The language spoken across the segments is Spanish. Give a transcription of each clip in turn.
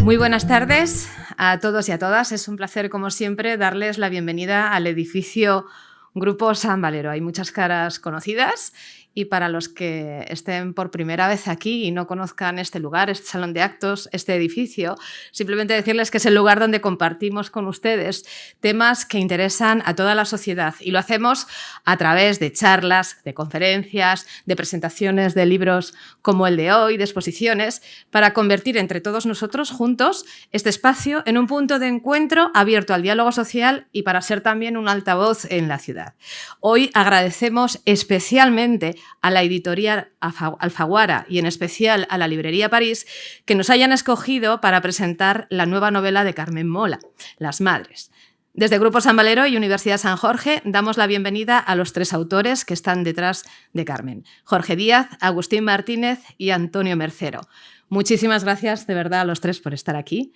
Muy buenas tardes a todos y a todas. Es un placer, como siempre, darles la bienvenida al edificio Grupo San Valero. Hay muchas caras conocidas y para los que estén por primera vez aquí y no conozcan este lugar, este salón de actos, este edificio, simplemente decirles que es el lugar donde compartimos con ustedes temas que interesan a toda la sociedad y lo hacemos a través de charlas, de conferencias, de presentaciones de libros como el de hoy, de exposiciones, para convertir entre todos nosotros juntos este espacio en un punto de encuentro abierto al diálogo social y para ser también un altavoz en la ciudad. Hoy agradecemos especialmente a la editorial Alfaguara y en especial a la librería París que nos hayan escogido para presentar la nueva novela de Carmen Mola, Las Madres. Desde Grupo San Valero y Universidad San Jorge damos la bienvenida a los tres autores que están detrás de Carmen: Jorge Díaz, Agustín Martínez y Antonio Mercero. Muchísimas gracias de verdad a los tres por estar aquí.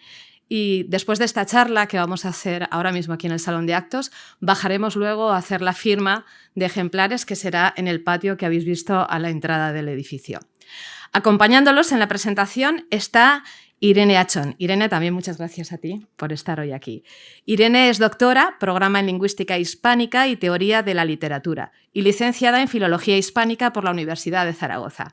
Y después de esta charla que vamos a hacer ahora mismo aquí en el Salón de Actos, bajaremos luego a hacer la firma de ejemplares que será en el patio que habéis visto a la entrada del edificio. Acompañándolos en la presentación está Irene Achón. Irene, también muchas gracias a ti por estar hoy aquí. Irene es doctora, programa en Lingüística Hispánica y Teoría de la Literatura y licenciada en Filología Hispánica por la Universidad de Zaragoza.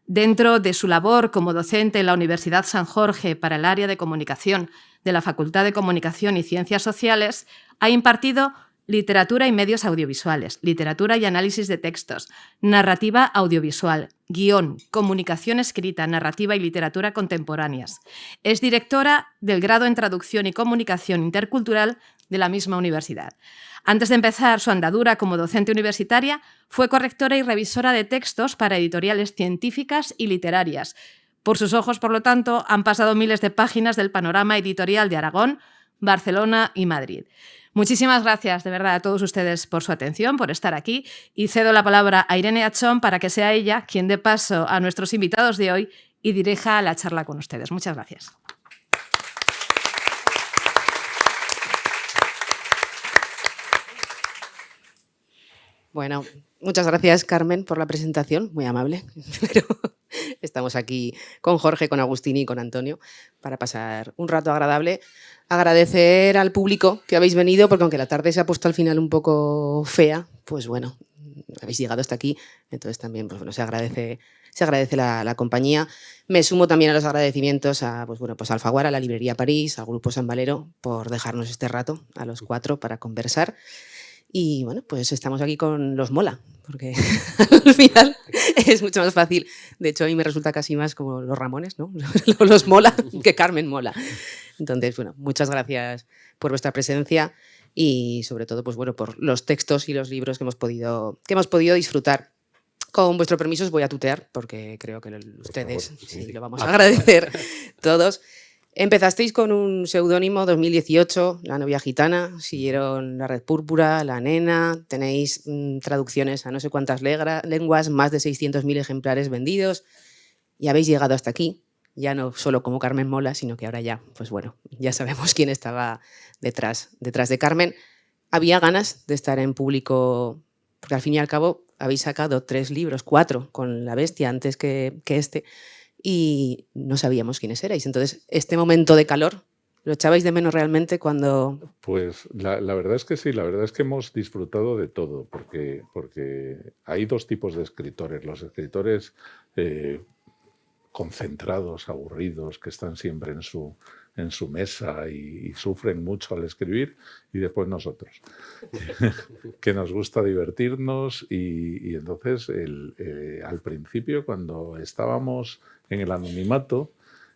Dentro de su labor como docente en la Universidad San Jorge para el área de comunicación de la Facultad de Comunicación y Ciencias Sociales, ha impartido literatura y medios audiovisuales, literatura y análisis de textos, narrativa audiovisual, guión, comunicación escrita, narrativa y literatura contemporáneas. Es directora del grado en Traducción y Comunicación Intercultural de la misma universidad. Antes de empezar su andadura como docente universitaria, fue correctora y revisora de textos para editoriales científicas y literarias. Por sus ojos, por lo tanto, han pasado miles de páginas del panorama editorial de Aragón, Barcelona y Madrid. Muchísimas gracias, de verdad, a todos ustedes por su atención, por estar aquí, y cedo la palabra a Irene Achón para que sea ella quien dé paso a nuestros invitados de hoy y dirija la charla con ustedes. Muchas gracias. Bueno, muchas gracias, Carmen, por la presentación, muy amable. Pero estamos aquí con Jorge, con Agustín y con Antonio para pasar un rato agradable. Agradecer al público que habéis venido, porque aunque la tarde se ha puesto al final un poco fea, pues bueno, habéis llegado hasta aquí, entonces también pues bueno, se agradece la compañía. Me sumo también a los agradecimientos a Alfaguara, a la librería París, al Grupo San Valero, por dejarnos este rato a los cuatro para conversar. Y bueno, pues estamos aquí con los Mola, porque al final es mucho más fácil. De hecho, a mí me resulta casi más como los Ramones, ¿no? Los Mola que Carmen Mola. Entonces, bueno, muchas gracias por vuestra presencia y sobre todo, pues bueno, por los textos y los libros que hemos podido disfrutar. Con vuestro permiso os voy a tutear, porque creo que ustedes sí lo vamos a agradecer todos. Empezasteis con un seudónimo, 2018, La novia gitana, siguieron La red púrpura, La nena, tenéis traducciones a no sé cuántas lenguas, más de 600.000 ejemplares vendidos y habéis llegado hasta aquí, ya no solo como Carmen Mola, sino que ahora ya, pues bueno, ya sabemos quién estaba detrás de Carmen. Había ganas de estar en público, porque al fin y al cabo habéis sacado 3 libros, 4 con La bestia antes que este, y no sabíamos quiénes erais. Entonces, este momento de calor, ¿lo echabais de menos realmente cuando...? Pues la verdad es que sí, la verdad es que hemos disfrutado de todo, porque hay dos tipos de escritores. Los escritores concentrados, aburridos, que están siempre en su mesa y sufren mucho al escribir, y después nosotros, que nos gusta divertirnos y entonces al principio, cuando estábamos en el anonimato,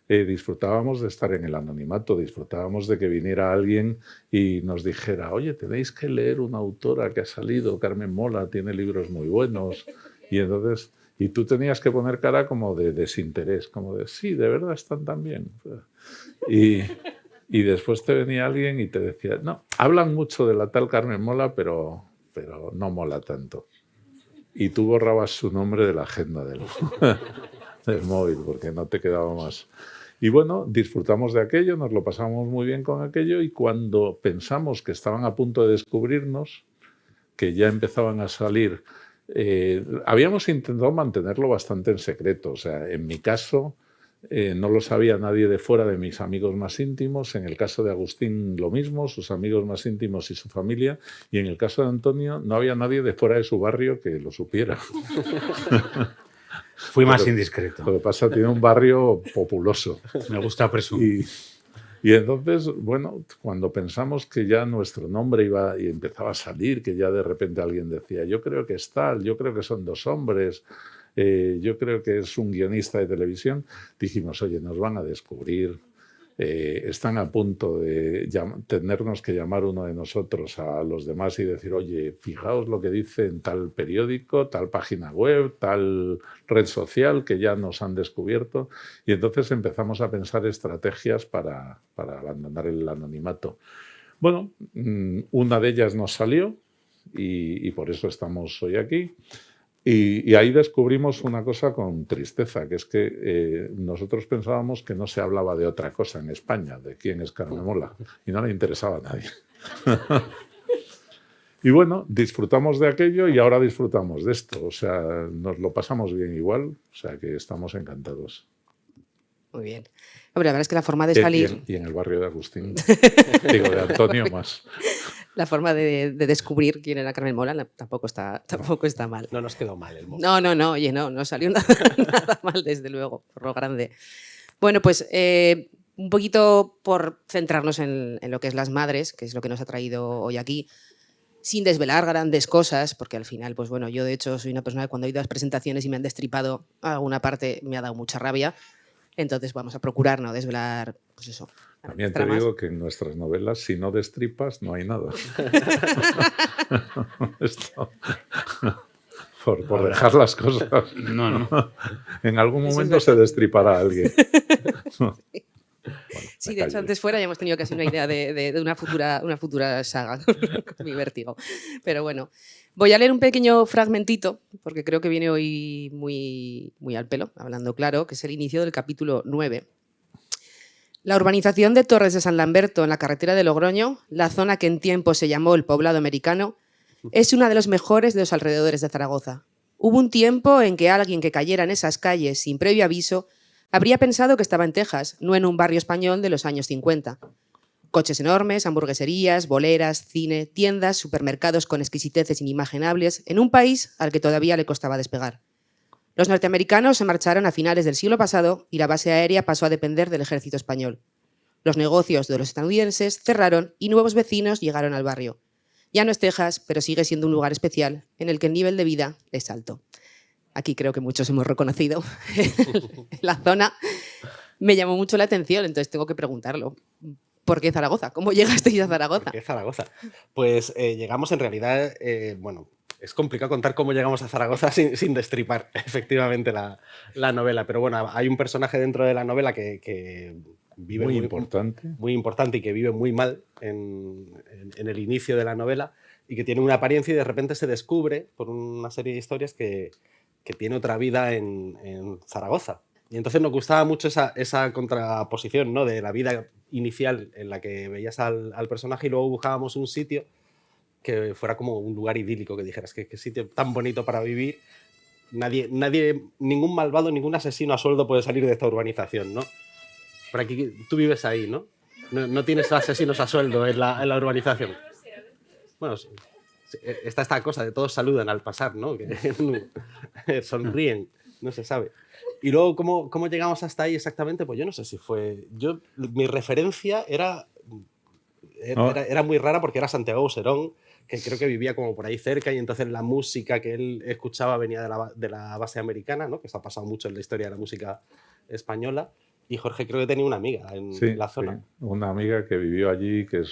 disfrutábamos de estar en el anonimato, disfrutábamos de que viniera alguien y nos dijera: oye, tenéis que leer una autora que ha salido, Carmen Mola, tiene libros muy buenos, y entonces... Y tú tenías que poner cara como de desinterés, como de sí, de verdad están tan bien. Y después te venía alguien y te decía: no, hablan mucho de la tal Carmen Mola, pero no mola tanto. Y tú borrabas su nombre de la agenda del móvil, porque no te quedaba más. Y bueno, disfrutamos de aquello, nos lo pasamos muy bien con aquello, y cuando pensamos que estaban a punto de descubrirnos, que ya empezaban a salir... habíamos intentado mantenerlo bastante en secreto. O sea, en mi caso, No lo sabía nadie de fuera de mis amigos más íntimos. En el caso de Agustín lo mismo, sus amigos más íntimos y su familia. Y en el caso de Antonio no había nadie de fuera de su barrio que lo supiera. Fui más indiscreto. Lo que pasa es que tiene un barrio populoso. Me gusta presumir. Y entonces, bueno, cuando pensamos que ya nuestro nombre iba y empezaba a salir, que ya de repente alguien decía, yo creo que es tal, yo creo que son dos hombres, yo creo que es un guionista de televisión, dijimos, oye, nos van a descubrir, están a punto de tenernos que llamar uno de nosotros a los demás y decir, oye, fijaos lo que dice en tal periódico, tal página web, tal red social que ya nos han descubierto. Y entonces empezamos a pensar estrategias para abandonar el anonimato. Bueno, una de ellas nos salió y por eso estamos hoy aquí. Y ahí descubrimos una cosa con tristeza, que es que nosotros pensábamos que no se hablaba de otra cosa en España, de quién es Carmen Mola, y no le interesaba a nadie. Y bueno, disfrutamos de aquello y ahora disfrutamos de esto. O sea, nos lo pasamos bien igual, o sea que estamos encantados. Muy bien. Hombre, la verdad es que la forma de salir... Y en el barrio de Agustín, digo, de Antonio más. La forma de descubrir quién era Carmen Mola tampoco está mal. No nos quedó mal el mozo. No, oye, no salió nada mal, desde luego, por lo grande. Bueno, pues un poquito por centrarnos en lo que es las madres, que es lo que nos ha traído hoy aquí, sin desvelar grandes cosas, porque al final, pues bueno, yo de hecho soy una persona que cuando he ido a las presentaciones y me han destripado alguna parte me ha dado mucha rabia. Entonces vamos a procurar no desvelar, pues eso. También te digo que en nuestras novelas, si no destripas, no hay nada. Esto, por dejar las cosas. No. En algún momento se destripará alguien. Bueno, sí, de hecho, antes fuera ya hemos tenido casi una idea de una futura saga con mi Vértigo. Pero bueno, voy a leer un pequeño fragmentito, porque creo que viene hoy muy al pelo, hablando claro, que es el inicio del capítulo 9. La urbanización de Torres de San Lamberto, en la carretera de Logroño, la zona que en tiempo se llamó el Poblado Americano, es una de los mejores de los alrededores de Zaragoza. Hubo un tiempo en que alguien que cayera en esas calles sin previo aviso habría pensado que estaba en Texas, no en un barrio español de los años 50. Coches enormes, hamburgueserías, boleras, cine, tiendas, supermercados con exquisiteces inimaginables en un país al que todavía le costaba despegar. Los norteamericanos se marcharon a finales del siglo pasado y la base aérea pasó a depender del ejército español. Los negocios de los estadounidenses cerraron y nuevos vecinos llegaron al barrio. Ya no es Texas, pero sigue siendo un lugar especial en el que el nivel de vida es alto. Aquí creo que muchos hemos reconocido la zona. Me llamó mucho la atención, entonces tengo que preguntarlo. ¿Por qué Zaragoza? ¿Cómo llegasteis a Zaragoza? ¿Por qué Zaragoza? Pues llegamos en realidad, bueno, es complicado contar cómo llegamos a Zaragoza sin destripar efectivamente la novela, pero bueno, hay un personaje dentro de la novela que vive muy importante y que vive muy mal en el inicio de la novela y que tiene una apariencia y de repente se descubre por una serie de historias que tiene otra vida en Zaragoza. Y entonces nos gustaba mucho esa contraposición, ¿no? De la vida inicial en la que veías al personaje y luego buscábamos un sitio que fuera como un lugar idílico, que dijeras que sitio tan bonito para vivir. Nadie, ningún malvado, ningún asesino a sueldo puede salir de esta urbanización, ¿no? Por aquí tú vives ahí, ¿no? No tienes asesinos a sueldo en la urbanización. Bueno, está esta cosa de todos saludan al pasar, ¿no? Que sonríen, no se sabe. Y luego, ¿cómo llegamos hasta ahí exactamente? Pues yo no sé si fue... Mi referencia era muy rara porque era Santiago Serón, que creo que vivía como por ahí cerca y entonces la música que él escuchaba venía de la base americana, ¿no? Que se ha pasado mucho en la historia de la música española. Y Jorge creo que tenía una amiga en la zona. Sí, una amiga que vivió allí, que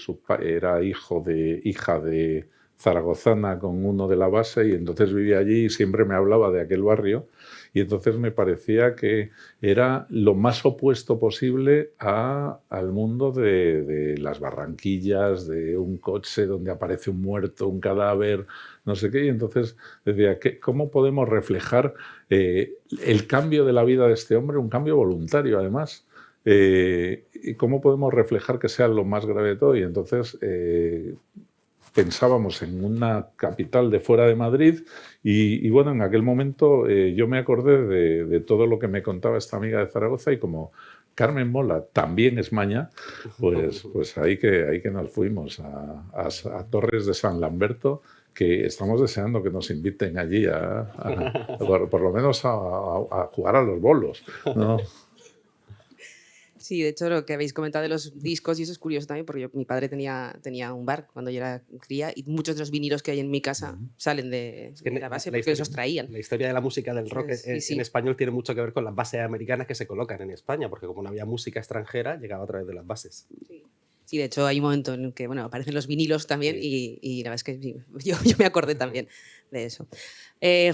era hija de zaragozana con uno de la base y entonces vivía allí y siempre me hablaba de aquel barrio y entonces me parecía que era lo más opuesto posible al mundo de las Barranquillas, de un coche donde aparece un muerto, un cadáver, no sé qué, y entonces decía, ¿cómo podemos reflejar el cambio de la vida de este hombre, un cambio voluntario además? ¿Y cómo podemos reflejar que sea lo más grave de todo? Y entonces pensábamos en una capital de fuera de Madrid y bueno, en aquel momento yo me acordé de todo lo que me contaba esta amiga de Zaragoza y como Carmen Mola también es maña, pues ahí que nos fuimos a Torres de San Lamberto, que estamos deseando que nos inviten allí por lo menos a jugar a los bolos, ¿no? Sí, de hecho, lo que habéis comentado de los discos, y eso es curioso también, porque mi padre tenía un bar cuando yo era cría, y muchos de los vinilos que hay en mi casa salen de la base, porque los traían. La historia de la música del rock en español tiene mucho que ver con las bases americanas que se colocan en España, porque como no había música extranjera, llegaba a través de las bases. Sí, de hecho, hay un momento en que aparecen los vinilos también, y la verdad es que sí, yo me acordé también de eso.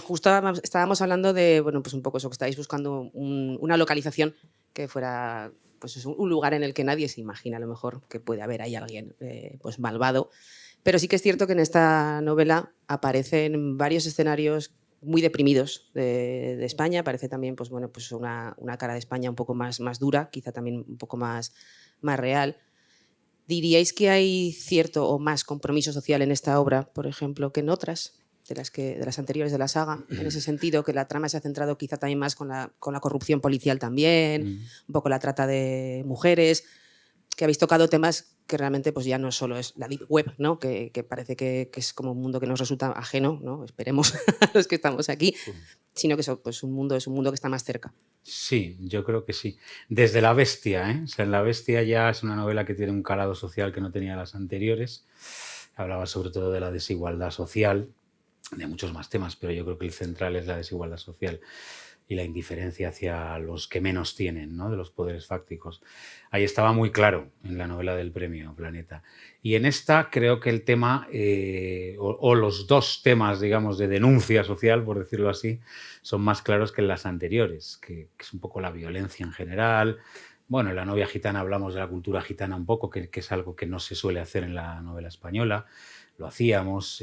Justo estábamos hablando de, pues un poco eso, que estáis buscando una localización que fuera pues un lugar en el que nadie se imagina a lo mejor que puede haber ahí alguien pues malvado. Pero sí que es cierto que en esta novela aparecen varios escenarios muy deprimidos de España. Aparece también pues una cara de España un poco más dura, quizá también un poco más real. ¿Diríais que hay cierto o más compromiso social en esta obra, por ejemplo, que en otras? De las anteriores de la saga, en ese sentido, que la trama se ha centrado quizá también más con la corrupción policial también, un poco la trata de mujeres, que habéis tocado temas que realmente pues ya no solo es la deep web, ¿no? que parece que es como un mundo que nos resulta ajeno, ¿no? Esperemos a los que estamos aquí, sino que eso, pues es un mundo que está más cerca. Sí, yo creo que sí. Desde La Bestia, ¿eh? O sea, La Bestia ya es una novela que tiene un calado social que no tenía las anteriores. Hablaba sobre todo de la desigualdad social, de muchos más temas, pero yo creo que el central es la desigualdad social y la indiferencia hacia los que menos tienen, ¿no? De los poderes fácticos. Ahí estaba muy claro en la novela del Premio Planeta. Y en esta creo que el tema, o los dos temas, digamos, de denuncia social, por decirlo así, son más claros que en las anteriores, que es un poco la violencia en general. Bueno, en La novia gitana hablamos de la cultura gitana un poco, que es algo que no se suele hacer en la novela española. Lo hacíamos...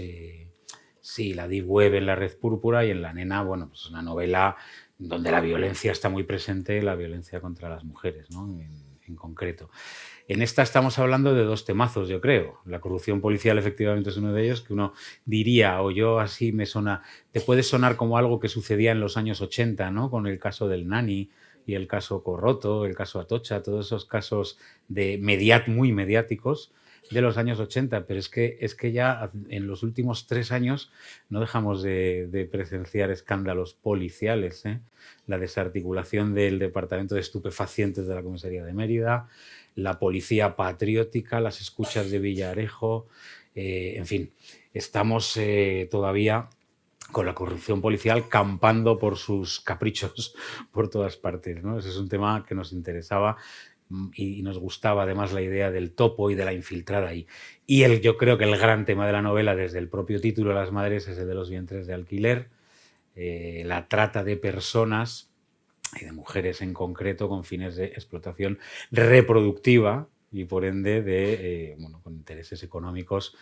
Sí, la Deep Web en La red púrpura y en La nena, bueno, pues es una novela donde la violencia está muy presente, la violencia contra las mujeres, ¿no? En concreto. En esta estamos hablando de dos temazos, yo creo. La corrupción policial efectivamente es uno de ellos, que uno diría, o yo así me suena, te puede sonar como algo que sucedía en los años 80, ¿no? Con el caso del Nani y el caso Corroto, el caso Atocha, todos esos casos muy mediáticos de los años 80, pero es que ya en los últimos 3 años no dejamos de presenciar escándalos policiales, ¿eh? La desarticulación del Departamento de Estupefacientes de la Comisaría de Mérida, la Policía Patriótica, las escuchas de Villarejo, en fin, estamos todavía con la corrupción policial campando por sus caprichos por todas partes, ¿no? Ese es un tema que nos interesaba y nos gustaba además la idea del topo y de la infiltrada ahí. Y yo creo que el gran tema de la novela, desde el propio título de Las Madres, es el de los vientres de alquiler, la trata de personas y de mujeres en concreto con fines de explotación reproductiva y por ende con intereses económicos,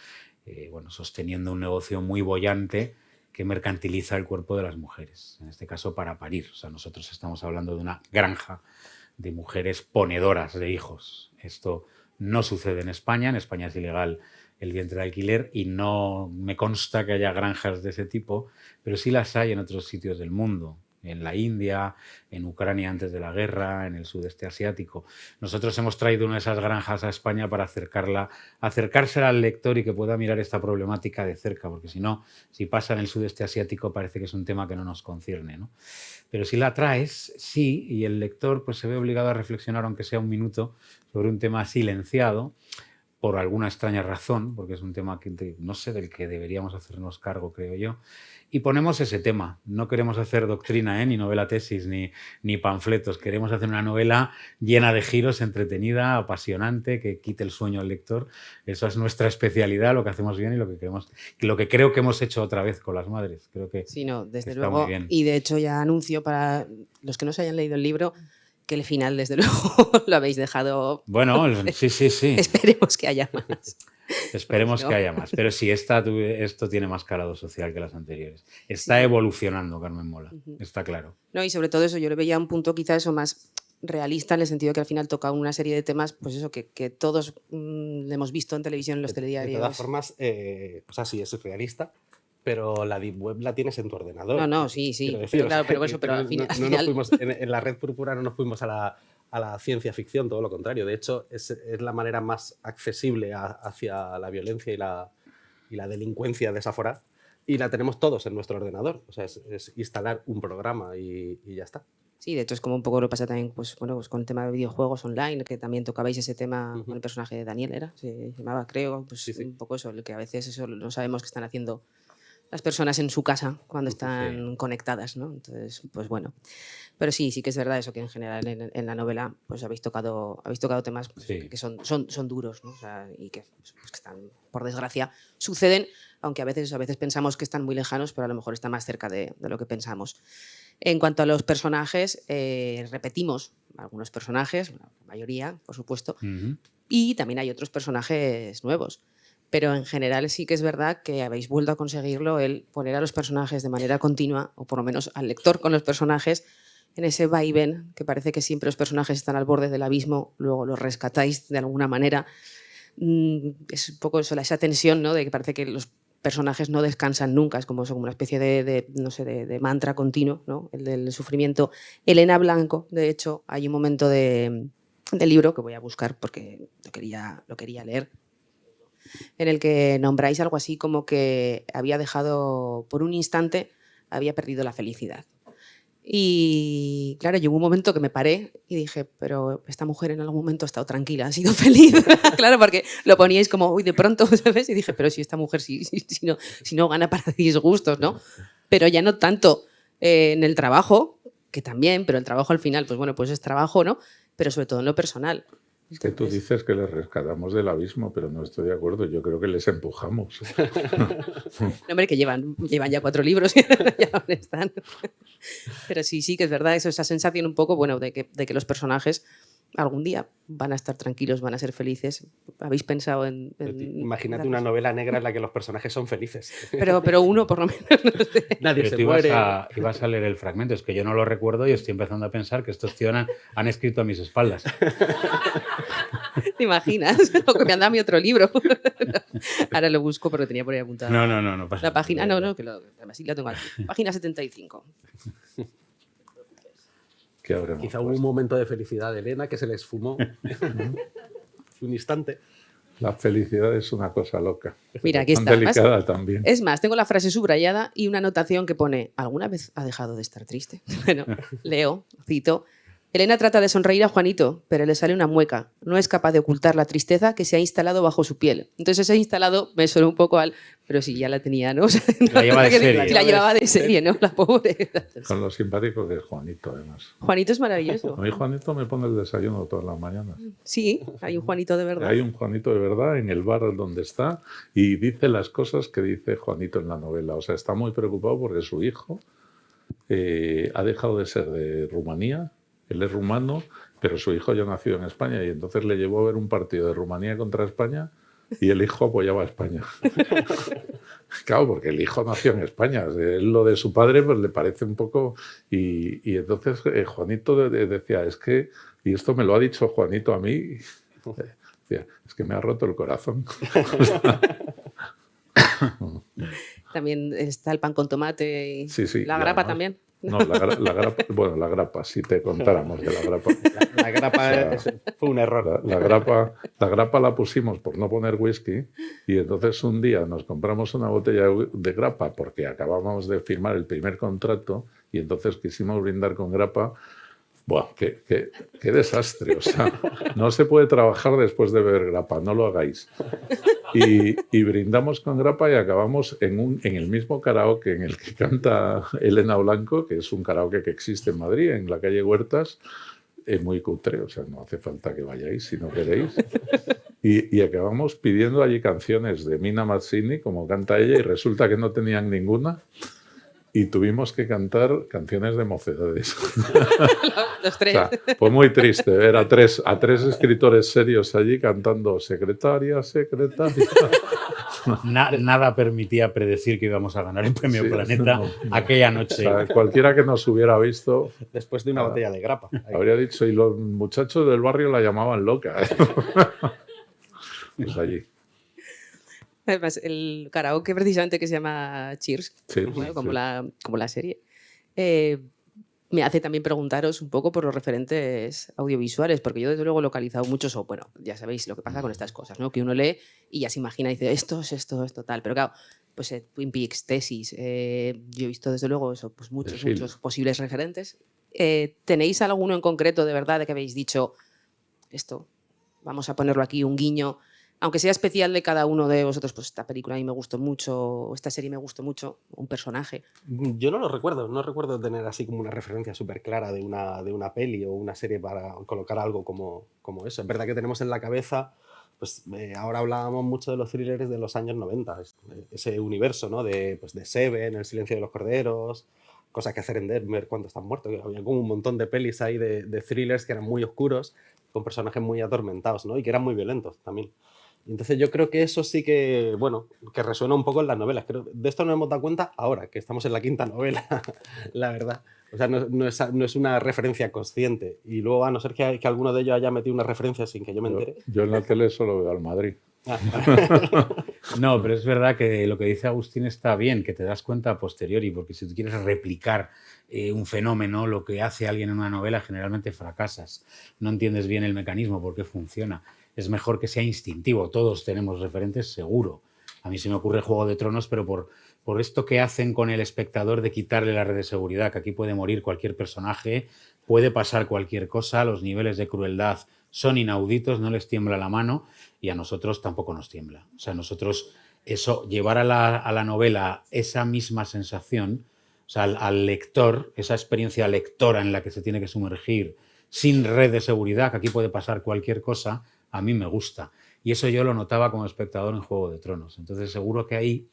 sosteniendo un negocio muy boyante que mercantiliza el cuerpo de las mujeres, en este caso para parir. O sea, nosotros estamos hablando de una granja de mujeres ponedoras de hijos. Esto no sucede en España es ilegal el vientre de alquiler y no me consta que haya granjas de ese tipo, pero sí las hay en otros sitios del mundo, en la India, en Ucrania antes de la guerra, en el sudeste asiático. Nosotros hemos traído una de esas granjas a España para acercársela al lector y que pueda mirar esta problemática de cerca, porque si pasa en el sudeste asiático parece que es un tema que no nos concierne, ¿no? Pero si la traes, sí, y el lector pues se ve obligado a reflexionar, aunque sea un minuto, sobre un tema silenciado, por alguna extraña razón, porque es un tema que no sé del que deberíamos hacernos cargo, creo yo, y ponemos ese tema. No queremos hacer doctrina, ni novela tesis, ni panfletos. Queremos hacer una novela llena de giros, entretenida, apasionante, que quite el sueño al lector. Eso es nuestra especialidad, lo que hacemos bien y lo que creo que hemos hecho otra vez con Las Madres. Creo que sí, no, desde está luego, muy bien. Y de hecho ya anuncio para los que no se hayan leído el libro que el final, desde luego, lo habéis dejado... Bueno, sí. Esperemos que haya más. Esperemos que haya más. Pero sí, esto tiene más calado social que las anteriores. Está evolucionando Carmen Mola, está claro. No, y sobre todo eso, yo le veía un punto quizá eso más realista en el sentido que al final toca una serie de temas, pues eso, que todos hemos visto en televisión, en los telediarios. De todas formas, o sea, sí, es realista, pero la Deep Web la tienes en tu ordenador. No, sí. Quiero decir, Pero, claro, o sea, pero eso, pero al no final... nos fuimos, en la Red Púrpura no nos fuimos a la ciencia ficción, todo lo contrario. De hecho, es la manera más accesible hacia la violencia y la delincuencia desaforada. Y la tenemos todos en nuestro ordenador. O sea, es instalar un programa y ya está. Sí, de hecho es como un poco lo que pasa también pues con el tema de videojuegos online, que también tocabais ese tema con el personaje de Daniel, se llamaba, creo, pues Sí. un poco eso, el que a veces eso no sabemos qué están haciendo las personas en su casa cuando están conectadas, ¿no? Entonces, pues bueno. Pero sí que es verdad eso, que en general en la novela pues habéis tocado temas pues, que son duros, ¿no? O sea, y que, pues, que están, por desgracia, suceden, aunque a veces pensamos que están muy lejanos, pero a lo mejor están más cerca de lo que pensamos. En cuanto a los personajes, repetimos algunos personajes, la mayoría, por supuesto, y también hay otros personajes nuevos. Pero en general sí que es verdad que habéis vuelto a conseguirlo, el poner a los personajes de manera continua, o por lo menos al lector con los personajes, en ese vaivén, que parece que siempre los personajes están al borde del abismo, luego los rescatáis de alguna manera. Es un poco eso, esa tensión, ¿no? De que parece que los personajes no descansan nunca, es como una especie de mantra continuo, ¿no? El del sufrimiento. Elena Blanco, de hecho, hay un momento del libro que voy a buscar porque lo quería leer, en el que nombráis algo así como que había dejado, por un instante, había perdido la felicidad. Y claro, llegó un momento que me paré y dije, pero esta mujer en algún momento ha estado tranquila, ha sido feliz. Claro, porque lo poníais como, uy, de pronto, ¿sabes? Y dije, pero si esta mujer si no gana para disgustos, ¿no? Pero ya no tanto en el trabajo, que también, pero el trabajo al final, pues bueno, pues es trabajo, ¿no? Pero sobre todo en lo personal. Que tú dices que les rescatamos del abismo, pero no estoy de acuerdo. Yo creo que les empujamos. No, hombre, que llevan ya 4 libros y ya dónde están. Pero sí que es verdad, esa sensación un poco, bueno, de que los personajes algún día van a estar tranquilos, van a ser felices. ¿Habéis pensado en Imagínate una novela negra en la que los personajes son felices. Pero uno, por lo menos, no sé. Nadie Pero se muere. Ibas a leer el fragmento, es que yo no lo recuerdo y estoy empezando a pensar que estos tíos han escrito a mis espaldas. ¿Te imaginas? O que me han dado mi otro libro. Ahora lo busco porque tenía por ahí apuntado. No pasa La página, nada. que además sí la tengo aquí. Página 75. Quizá hubo un momento de felicidad de Elena que se le esfumó. Un instante. La felicidad es una cosa loca. Mira, aquí tan está. delicada también. Es más, tengo la frase subrayada y una anotación que pone, ¿alguna vez ha dejado de estar triste? Bueno, leo, cito. Elena trata de sonreír a Juanito, pero le sale una mueca. No es capaz de ocultar la tristeza que se ha instalado bajo su piel. Entonces ese instalado me suena un poco al... Pero si ya la tenía, ¿no? O sea, La lleva de serie. La llevaba de serie, ¿no? La pobre. Con lo simpático que es Juanito, además. Juanito es maravilloso. A mí Juanito me pone el desayuno todas las mañanas. Sí, hay un Juanito de verdad. Hay un Juanito de verdad en el bar donde está y dice las cosas que dice Juanito en la novela. O sea, está muy preocupado porque su hijo ha dejado de ser de Rumanía. Él es rumano, pero su hijo ya nació en España y entonces le llevó a ver un partido de Rumanía contra España y el hijo apoyaba a España. Claro, porque el hijo nació en España. Él, lo de su padre pues le parece un poco... Y entonces Juanito decía, es que... Y esto me lo ha dicho Juanito a mí. Decía, es que me ha roto el corazón. También está el pan con tomate y Sí, la grapa también. No, la grapa, bueno, la grapa, si te contáramos de la grapa. La grapa fue un error. La grapa la pusimos por no poner whisky y entonces un día nos compramos una botella de grapa porque acabábamos de firmar el primer contrato y entonces quisimos brindar con grapa. Buah, qué desastre. O sea, no se puede trabajar después de beber grapa, no lo hagáis. Y brindamos con grapa y acabamos en el mismo karaoke en el que canta Elena Blanco, que es un karaoke que existe en Madrid, en la calle Huertas, muy cutre, o sea, no hace falta que vayáis si no queréis. Y acabamos pidiendo allí canciones de Mina Mazzini, como canta ella, y resulta que no tenían ninguna. y tuvimos que cantar canciones de mocedades. Los O tres. sea, fue muy triste ver a tres escritores serios allí cantando secretaria, secretaria. Nada permitía predecir que íbamos a ganar el premio Sí, Planeta no. aquella O noche. sea, cualquiera que nos hubiera visto Después de una botella de grapa. Ahí. habría dicho, y los muchachos del barrio la llamaban loca. Pues allí. Además, el karaoke precisamente que se llama Cheers, Sí, bueno, como, sí. como la serie, me hace también preguntaros un poco por los referentes audiovisuales, porque yo desde luego he localizado muchos, o bueno, ya sabéis lo que pasa con estas cosas, ¿no? Que uno lee y ya se imagina y dice, esto es esto, esto, tal. Pero claro, pues Twin Peaks, Tesis, yo he visto desde luego eso, pues muchos posibles referentes. ¿Tenéis alguno en concreto de verdad de que habéis dicho, esto, vamos a ponerlo aquí, un guiño, aunque sea especial de cada uno de vosotros, pues esta película a mí me gustó mucho, o esta serie me gustó mucho, un personaje? Yo no lo recuerdo, no recuerdo tener así como una referencia súper clara de una peli o una serie para colocar algo como eso. Es verdad que tenemos en la cabeza, pues ahora hablábamos mucho de los thrillers de los años 90, ese universo, ¿no? Pues de Seven, El silencio de los corderos, Cosas que hacer en Denver cuando estás muerto. Que había como un montón de pelis ahí de thrillers que eran muy oscuros, con personajes muy atormentados, ¿no? Y que eran muy violentos también. Entonces yo creo que eso sí que, bueno, que resuena un poco en las novelas. Creo, de esto nos hemos dado cuenta ahora, que estamos en la quinta novela, la verdad. O sea, no es una referencia consciente. Y luego, a no ser que alguno de ellos haya metido una referencia sin que yo me entere. Yo en la tele solo veo al Madrid. No, pero es verdad que lo que dice Agustín está bien, que te das cuenta a posteriori, porque si tú quieres replicar un fenómeno, lo que hace alguien en una novela, generalmente fracasas. No entiendes bien el mecanismo, por qué funciona. Es mejor que sea instintivo. Todos tenemos referentes, seguro. A mí se me ocurre Juego de Tronos, pero por esto que hacen con el espectador de quitarle la red de seguridad, que aquí puede morir cualquier personaje, puede pasar cualquier cosa, los niveles de crueldad son inauditos, no les tiembla la mano y a nosotros tampoco nos tiembla. O sea, nosotros eso, llevar a la novela esa misma sensación, o sea, al lector, esa experiencia lectora en la que se tiene que sumergir sin red de seguridad, que aquí puede pasar cualquier cosa, a mí me gusta. Y eso yo lo notaba como espectador en Juego de Tronos. Entonces seguro que ahí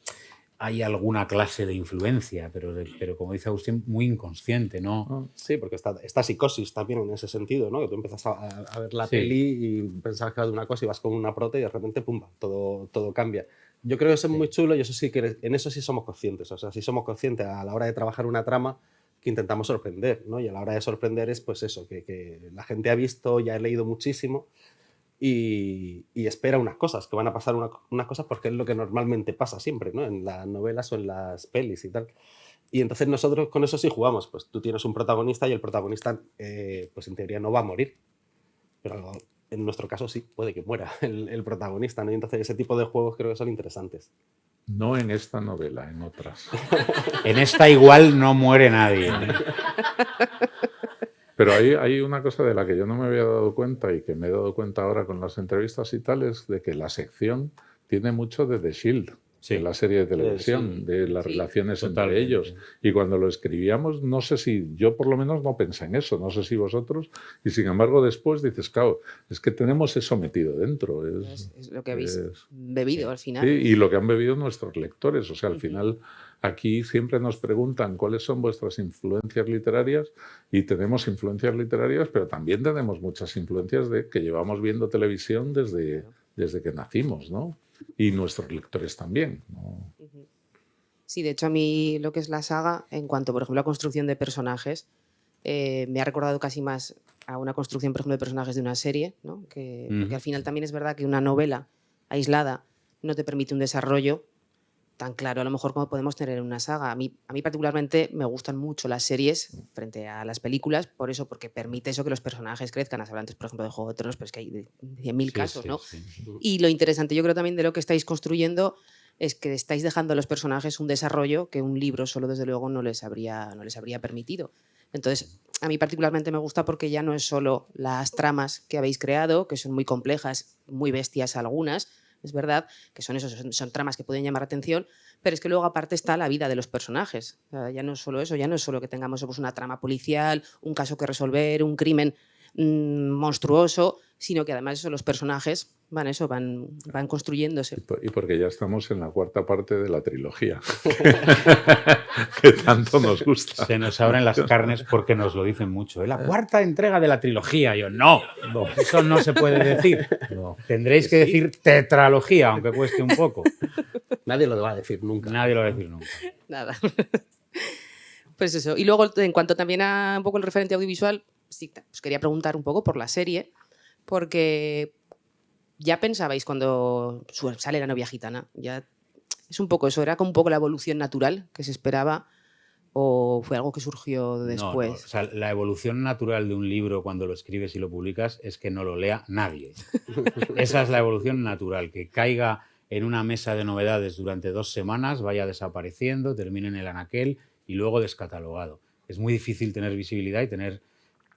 hay alguna clase de influencia, pero como dice Agustín, muy inconsciente, ¿no? Sí, porque está Psicosis también en ese sentido, ¿no? Que tú empiezas a ver la peli y pensabas que era de una cosa y vas con una prota y de repente, pumba, todo cambia. Yo creo que eso es muy chulo y eso sí que en eso sí somos conscientes. O sea, sí somos conscientes a la hora de trabajar una trama que intentamos sorprender, ¿no? Y a la hora de sorprender es pues eso, que la gente ha visto, ya ha leído muchísimo y espera unas cosas, que van a pasar unas cosas porque es lo que normalmente pasa siempre, ¿no? En las novelas o en las pelis y tal. Y entonces nosotros con eso sí jugamos. Pues tú tienes un protagonista y el protagonista, pues en teoría no va a morir. Pero en nuestro caso sí, puede que muera el protagonista, ¿no? Y entonces ese tipo de juegos creo que son interesantes. No en esta novela, en otras. En esta igual no muere nadie. Pero hay una cosa de la que yo no me había dado cuenta y que me he dado cuenta ahora con las entrevistas y tal, es de que la sección tiene mucho de The Shield, Sí. de la serie de televisión, Sí. de las Sí, relaciones totalmente. entre ellos. Y cuando lo escribíamos, no sé si, yo por lo menos no pensé en eso, no sé si vosotros, y sin embargo después dices, claro, es que tenemos eso metido dentro. Es lo que habéis es- bebido al final. Sí, y lo que han bebido nuestros lectores. O sea, al final aquí siempre nos preguntan cuáles son vuestras influencias literarias y tenemos influencias literarias, pero también tenemos muchas influencias de que llevamos viendo televisión desde que nacimos, ¿no? Y nuestros lectores también, ¿no? Sí, de hecho a mí lo que es la saga, en cuanto por ejemplo a construcción de personajes, me ha recordado casi más a una construcción, por ejemplo, de personajes de una serie, ¿no? Porque al final también es verdad que una novela aislada no te permite un desarrollo tan claro a lo mejor como podemos tener en una saga. A mí particularmente me gustan mucho las series frente a las películas, por eso, porque permite eso que los personajes crezcan. Has hablado antes, por ejemplo, de Juego de Tronos, pero es que hay de 100.000 Sí, casos, sí, ¿no? sí. Y lo interesante yo creo también de lo que estáis construyendo es que estáis dejando a los personajes un desarrollo que un libro solo desde luego no les habría permitido. Entonces, a mí particularmente me gusta porque ya no es solo las tramas que habéis creado, que son muy complejas, muy bestias algunas, es verdad, que son tramas que pueden llamar la atención, pero es que luego aparte está la vida de los personajes. O sea, ya no es solo eso, ya no es solo que tengamos pues, una trama policial, un caso que resolver, un crimen. monstruoso, sino que además los personajes van construyéndose. Y porque ya estamos en la cuarta parte de la trilogía, que tanto nos gusta. Se nos abren las carnes porque nos lo dicen mucho. La cuarta entrega de la trilogía. Yo, no, eso no se puede decir. No. Tendréis que decir tetralogía, aunque cueste un poco. Nadie lo va a decir nunca. Nadie lo va a decir nunca. Nada. Pues eso. Y luego, en cuanto también a un poco el referente audiovisual, sí, os quería preguntar un poco por la serie, porque ya pensabais cuando sale La novia gitana, ya es un poco eso, era como un poco la evolución natural que se esperaba, o fue algo que surgió después. No. O sea, la evolución natural de un libro cuando lo escribes y lo publicas es que no lo lea nadie. Esa es la evolución natural, que caiga en una mesa de novedades durante 2 semanas, vaya desapareciendo, termine en el anaquel y luego descatalogado. Es muy difícil tener visibilidad y tener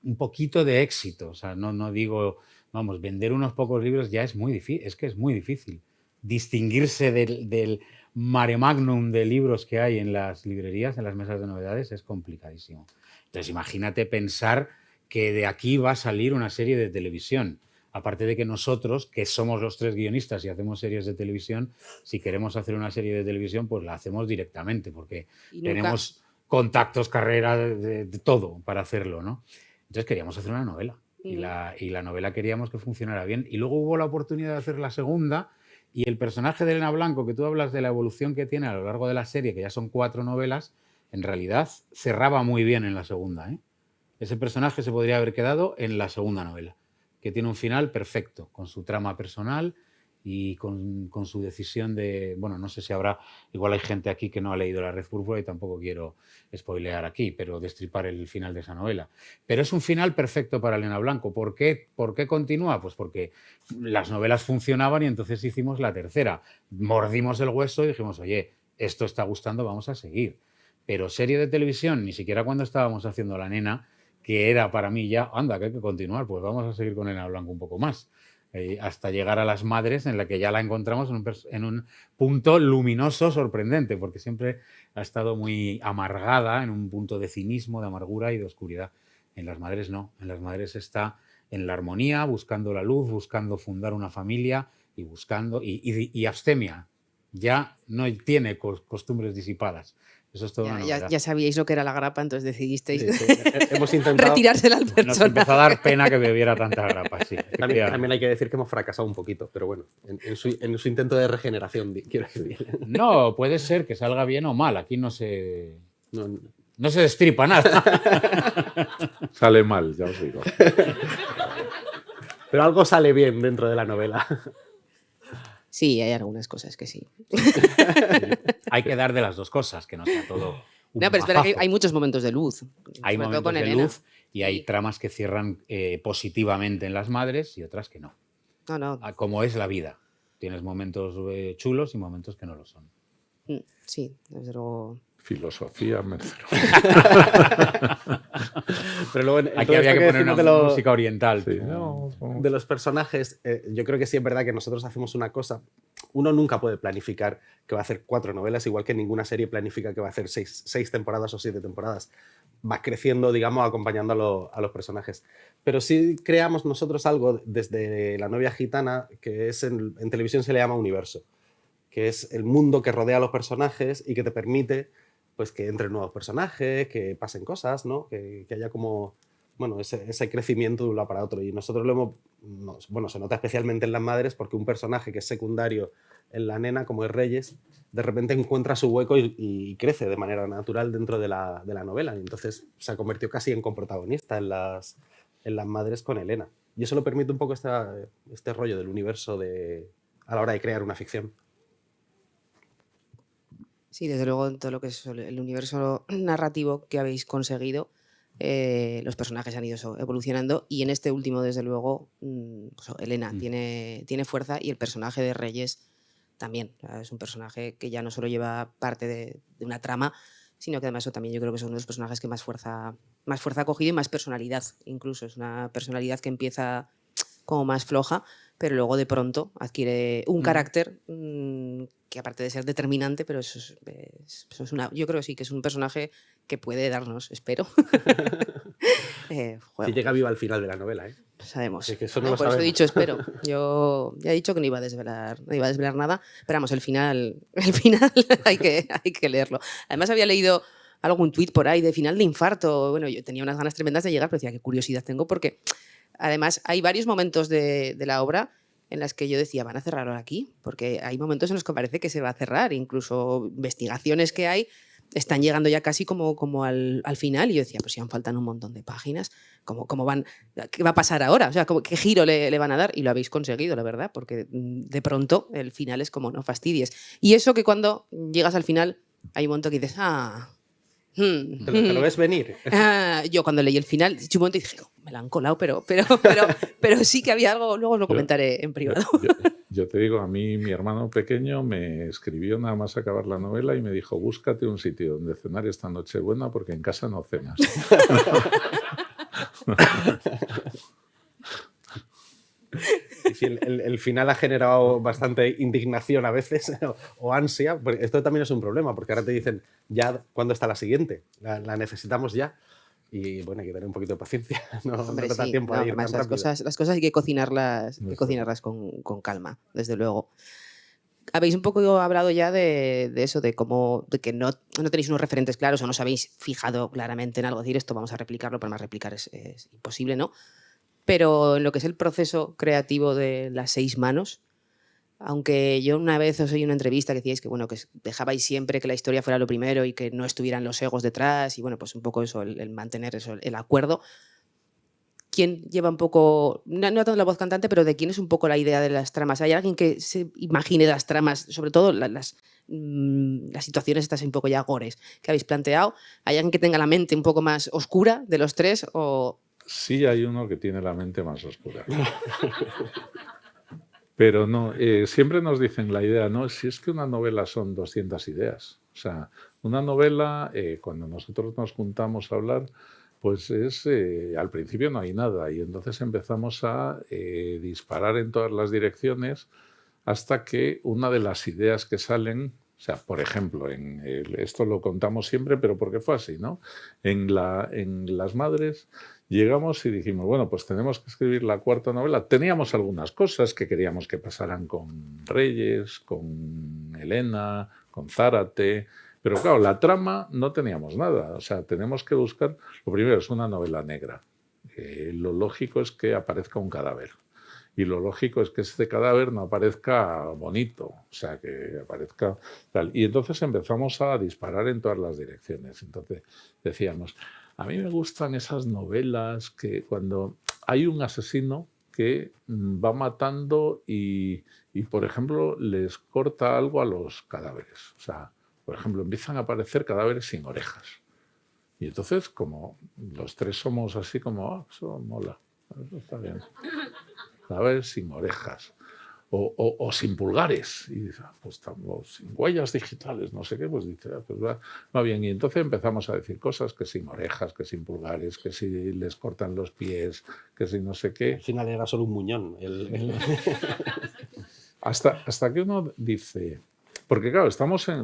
un poquito de éxito. O sea, no digo, vamos, vender unos pocos libros ya es muy difícil, es que es muy difícil. Distinguirse del mare magnum de libros que hay en las librerías, en las mesas de novedades, es complicadísimo. Entonces, imagínate pensar que de aquí va a salir una serie de televisión. Aparte de que nosotros, que somos los 3 guionistas y hacemos series de televisión, si queremos hacer una serie de televisión, pues la hacemos directamente, porque tenemos contactos, carrera, de todo para hacerlo, ¿no? Entonces queríamos hacer una novela y la novela queríamos que funcionara bien. Y luego hubo la oportunidad de hacer la segunda y el personaje de Elena Blanco, que tú hablas de la evolución que tiene a lo largo de la serie, que ya son 4 novelas, en realidad cerraba muy bien en la segunda, ¿eh? Ese personaje se podría haber quedado en la segunda novela, que tiene un final perfecto, con su trama personal y con su decisión de... Bueno, no sé si habrá... Igual hay gente aquí que no ha leído La Red Púrpura y tampoco quiero spoilear aquí, pero destripar el final de esa novela. Pero es un final perfecto para Elena Blanco. ¿Por qué continúa? Pues porque las novelas funcionaban y entonces hicimos la tercera. Mordimos el hueso y dijimos, oye, esto está gustando, vamos a seguir. Pero serie de televisión, ni siquiera cuando estábamos haciendo La Nena, que era para mí ya, anda, que hay que continuar, pues vamos a seguir con Elena Blanco un poco más. Hasta llegar a Las Madres, en la que ya la encontramos en un punto luminoso, sorprendente, porque siempre ha estado muy amargada, en un punto de cinismo, de amargura y de oscuridad. En Las Madres no, en Las Madres está en la armonía, buscando la luz, buscando fundar una familia y buscando, y abstemia. Ya no tiene costumbres disipadas. Eso es todo una novedad. Ya sabíais lo que era la grapa, entonces decidisteis Hemos intentado retirársela al personaje. Nos empezó a dar pena que bebiera tanta grapa, sí. También hay que decir que hemos fracasado un poquito, pero bueno, en su intento de regeneración, quiero decir. No, puede ser que salga bien o mal. Aquí no se No, destripa nada. Sale mal, ya os digo. pero algo sale bien dentro de la novela. Sí, hay algunas cosas que sí. Hay que dar de las dos cosas, que no sea todo un No, pero espera, que mazazo. hay muchos momentos de luz. Hay sobre todo momentos con de Elena. luz y hay tramas que cierran positivamente en Las Madres y otras que no. No. Como es la vida. Tienes momentos chulos y momentos que no lo son. Sí, desde luego. Filosofía, Mercero. Pero luego, en Aquí todo había esto que poner decimos una música oriental. Sí, no, de los personajes, yo creo que sí es verdad que nosotros hacemos una cosa. Uno nunca puede planificar que va a hacer 4 novelas, igual que ninguna serie planifica que va a hacer 6 temporadas o 7 temporadas. Vas creciendo, digamos, acompañando a los personajes. Pero sí creamos nosotros algo desde La novia gitana, que es en televisión se le llama universo, que es el mundo que rodea a los personajes y que te permite pues, que entren nuevos personajes, que pasen cosas, ¿no? Que haya como... Bueno, ese crecimiento de un lado para otro. Y nosotros lo hemos... Bueno, se nota especialmente en Las Madres porque un personaje que es secundario en La Nena, como es Reyes, de repente encuentra su hueco y crece de manera natural dentro de la novela. Y entonces se ha convertido casi en coprotagonista en Las Madres con Elena. Y eso lo permite un poco este rollo del universo a la hora de crear una ficción. Sí, desde luego, en todo lo que es el universo narrativo que habéis conseguido, los personajes han ido evolucionando y en este último, desde luego, Elena tiene fuerza y el personaje de Reyes también. Es un personaje que ya no solo lleva parte de una trama, sino que además también yo creo que es uno de los personajes que más fuerza ha cogido y más personalidad. Incluso es una personalidad que empieza como más floja, pero luego de pronto adquiere un carácter que aparte de ser determinante, pero yo creo que sí, que es un personaje que puede darnos, espero. Si Juego. llega viva al final de la novela, ¿eh? Sabemos. Es que eso no No, lo por eso he sabemos. dicho espero. Yo ya he dicho que no iba a desvelar nada, pero vamos, el final hay que leerlo. Además había leído algún tuit por ahí de final de infarto. Bueno, yo tenía unas ganas tremendas de llegar, pero decía, qué curiosidad tengo, porque además hay varios momentos de la obra en las que yo decía, ¿van a cerrarlo aquí? Porque hay momentos en los que parece que se va a cerrar, incluso investigaciones que hay están llegando ya casi como al final, y yo decía, pues si aún faltan un montón de páginas, ¿cómo van? ¿Qué va a pasar ahora? O sea, ¿qué giro le van a dar? Y lo habéis conseguido, la verdad, porque de pronto el final es como, no fastidies. Y eso que cuando llegas al final hay un momento que dices, Te lo ves venir. yo cuando leí el final, un momento y dije, me la han colado, pero sí que había algo, luego os lo comentaré en privado. Yo te digo, a mí mi hermano pequeño me escribió nada más acabar la novela y me dijo, búscate un sitio donde cenar esta Nochebuena porque en casa no cenas. Sí, el final ha generado bastante indignación a veces o ansia. Porque esto también es un problema, porque ahora te dicen, ya, ¿cuándo está la siguiente? La necesitamos ya. Y bueno, hay que tener un poquito de paciencia. No, Hombre, no te da sí, tiempo no, a ir además tan las rápido. cosas hay que cocinarlas con calma, desde luego. Habéis un poco hablado ya de eso, de cómo de que no tenéis unos referentes claros o no os habéis fijado claramente en algo, decir esto vamos a replicarlo, pero más replicar es imposible, ¿no? Pero en lo que es el proceso creativo de las 6 manos, aunque yo una vez os oí una entrevista que decíais que, bueno, que dejabais siempre que la historia fuera lo primero y que no estuvieran los egos detrás y, bueno, pues un poco eso, el mantener eso, el acuerdo. ¿Quién lleva un poco, no tanto la voz cantante, pero de quién es un poco la idea de las tramas? ¿Hay alguien que se imagine las tramas, sobre todo las situaciones estas un poco ya gores que habéis planteado? ¿Hay alguien que tenga la mente un poco más oscura de los tres o...? Sí hay uno que tiene la mente más oscura. Pero no, siempre nos dicen la idea, no, si es que una novela son 200 ideas. O sea, una novela, cuando nosotros nos juntamos a hablar, pues al principio no hay nada y entonces empezamos a disparar en todas las direcciones hasta que una de las ideas que salen, o sea, por ejemplo, esto lo contamos siempre, pero porque fue así, ¿no? En Las Madres llegamos y dijimos, bueno, pues tenemos que escribir la 4ª novela. Teníamos algunas cosas que queríamos que pasaran con Reyes, con Elena, con Zárate, pero claro, la trama no teníamos nada. O sea, tenemos que buscar, lo primero es una novela negra. Lo lógico es que aparezca un cadáver. Y lo lógico es que este cadáver no aparezca bonito, o sea, que aparezca tal. Y entonces empezamos a disparar en todas las direcciones. Entonces decíamos, a mí me gustan esas novelas que cuando hay un asesino que va matando y, por ejemplo, les corta algo a los cadáveres. O sea, por ejemplo, empiezan a aparecer cadáveres sin orejas. Y entonces, como los tres somos así como, eso mola, eso está bien. Cadáveres sin orejas o sin pulgares. Y dice, pues estamos sin huellas digitales, no sé qué, pues dice, pues va bien. Y entonces empezamos a decir cosas que sin orejas, que sin pulgares, que si les cortan los pies, que si no sé qué. Al final era solo un muñón. Hasta que uno dice, porque claro,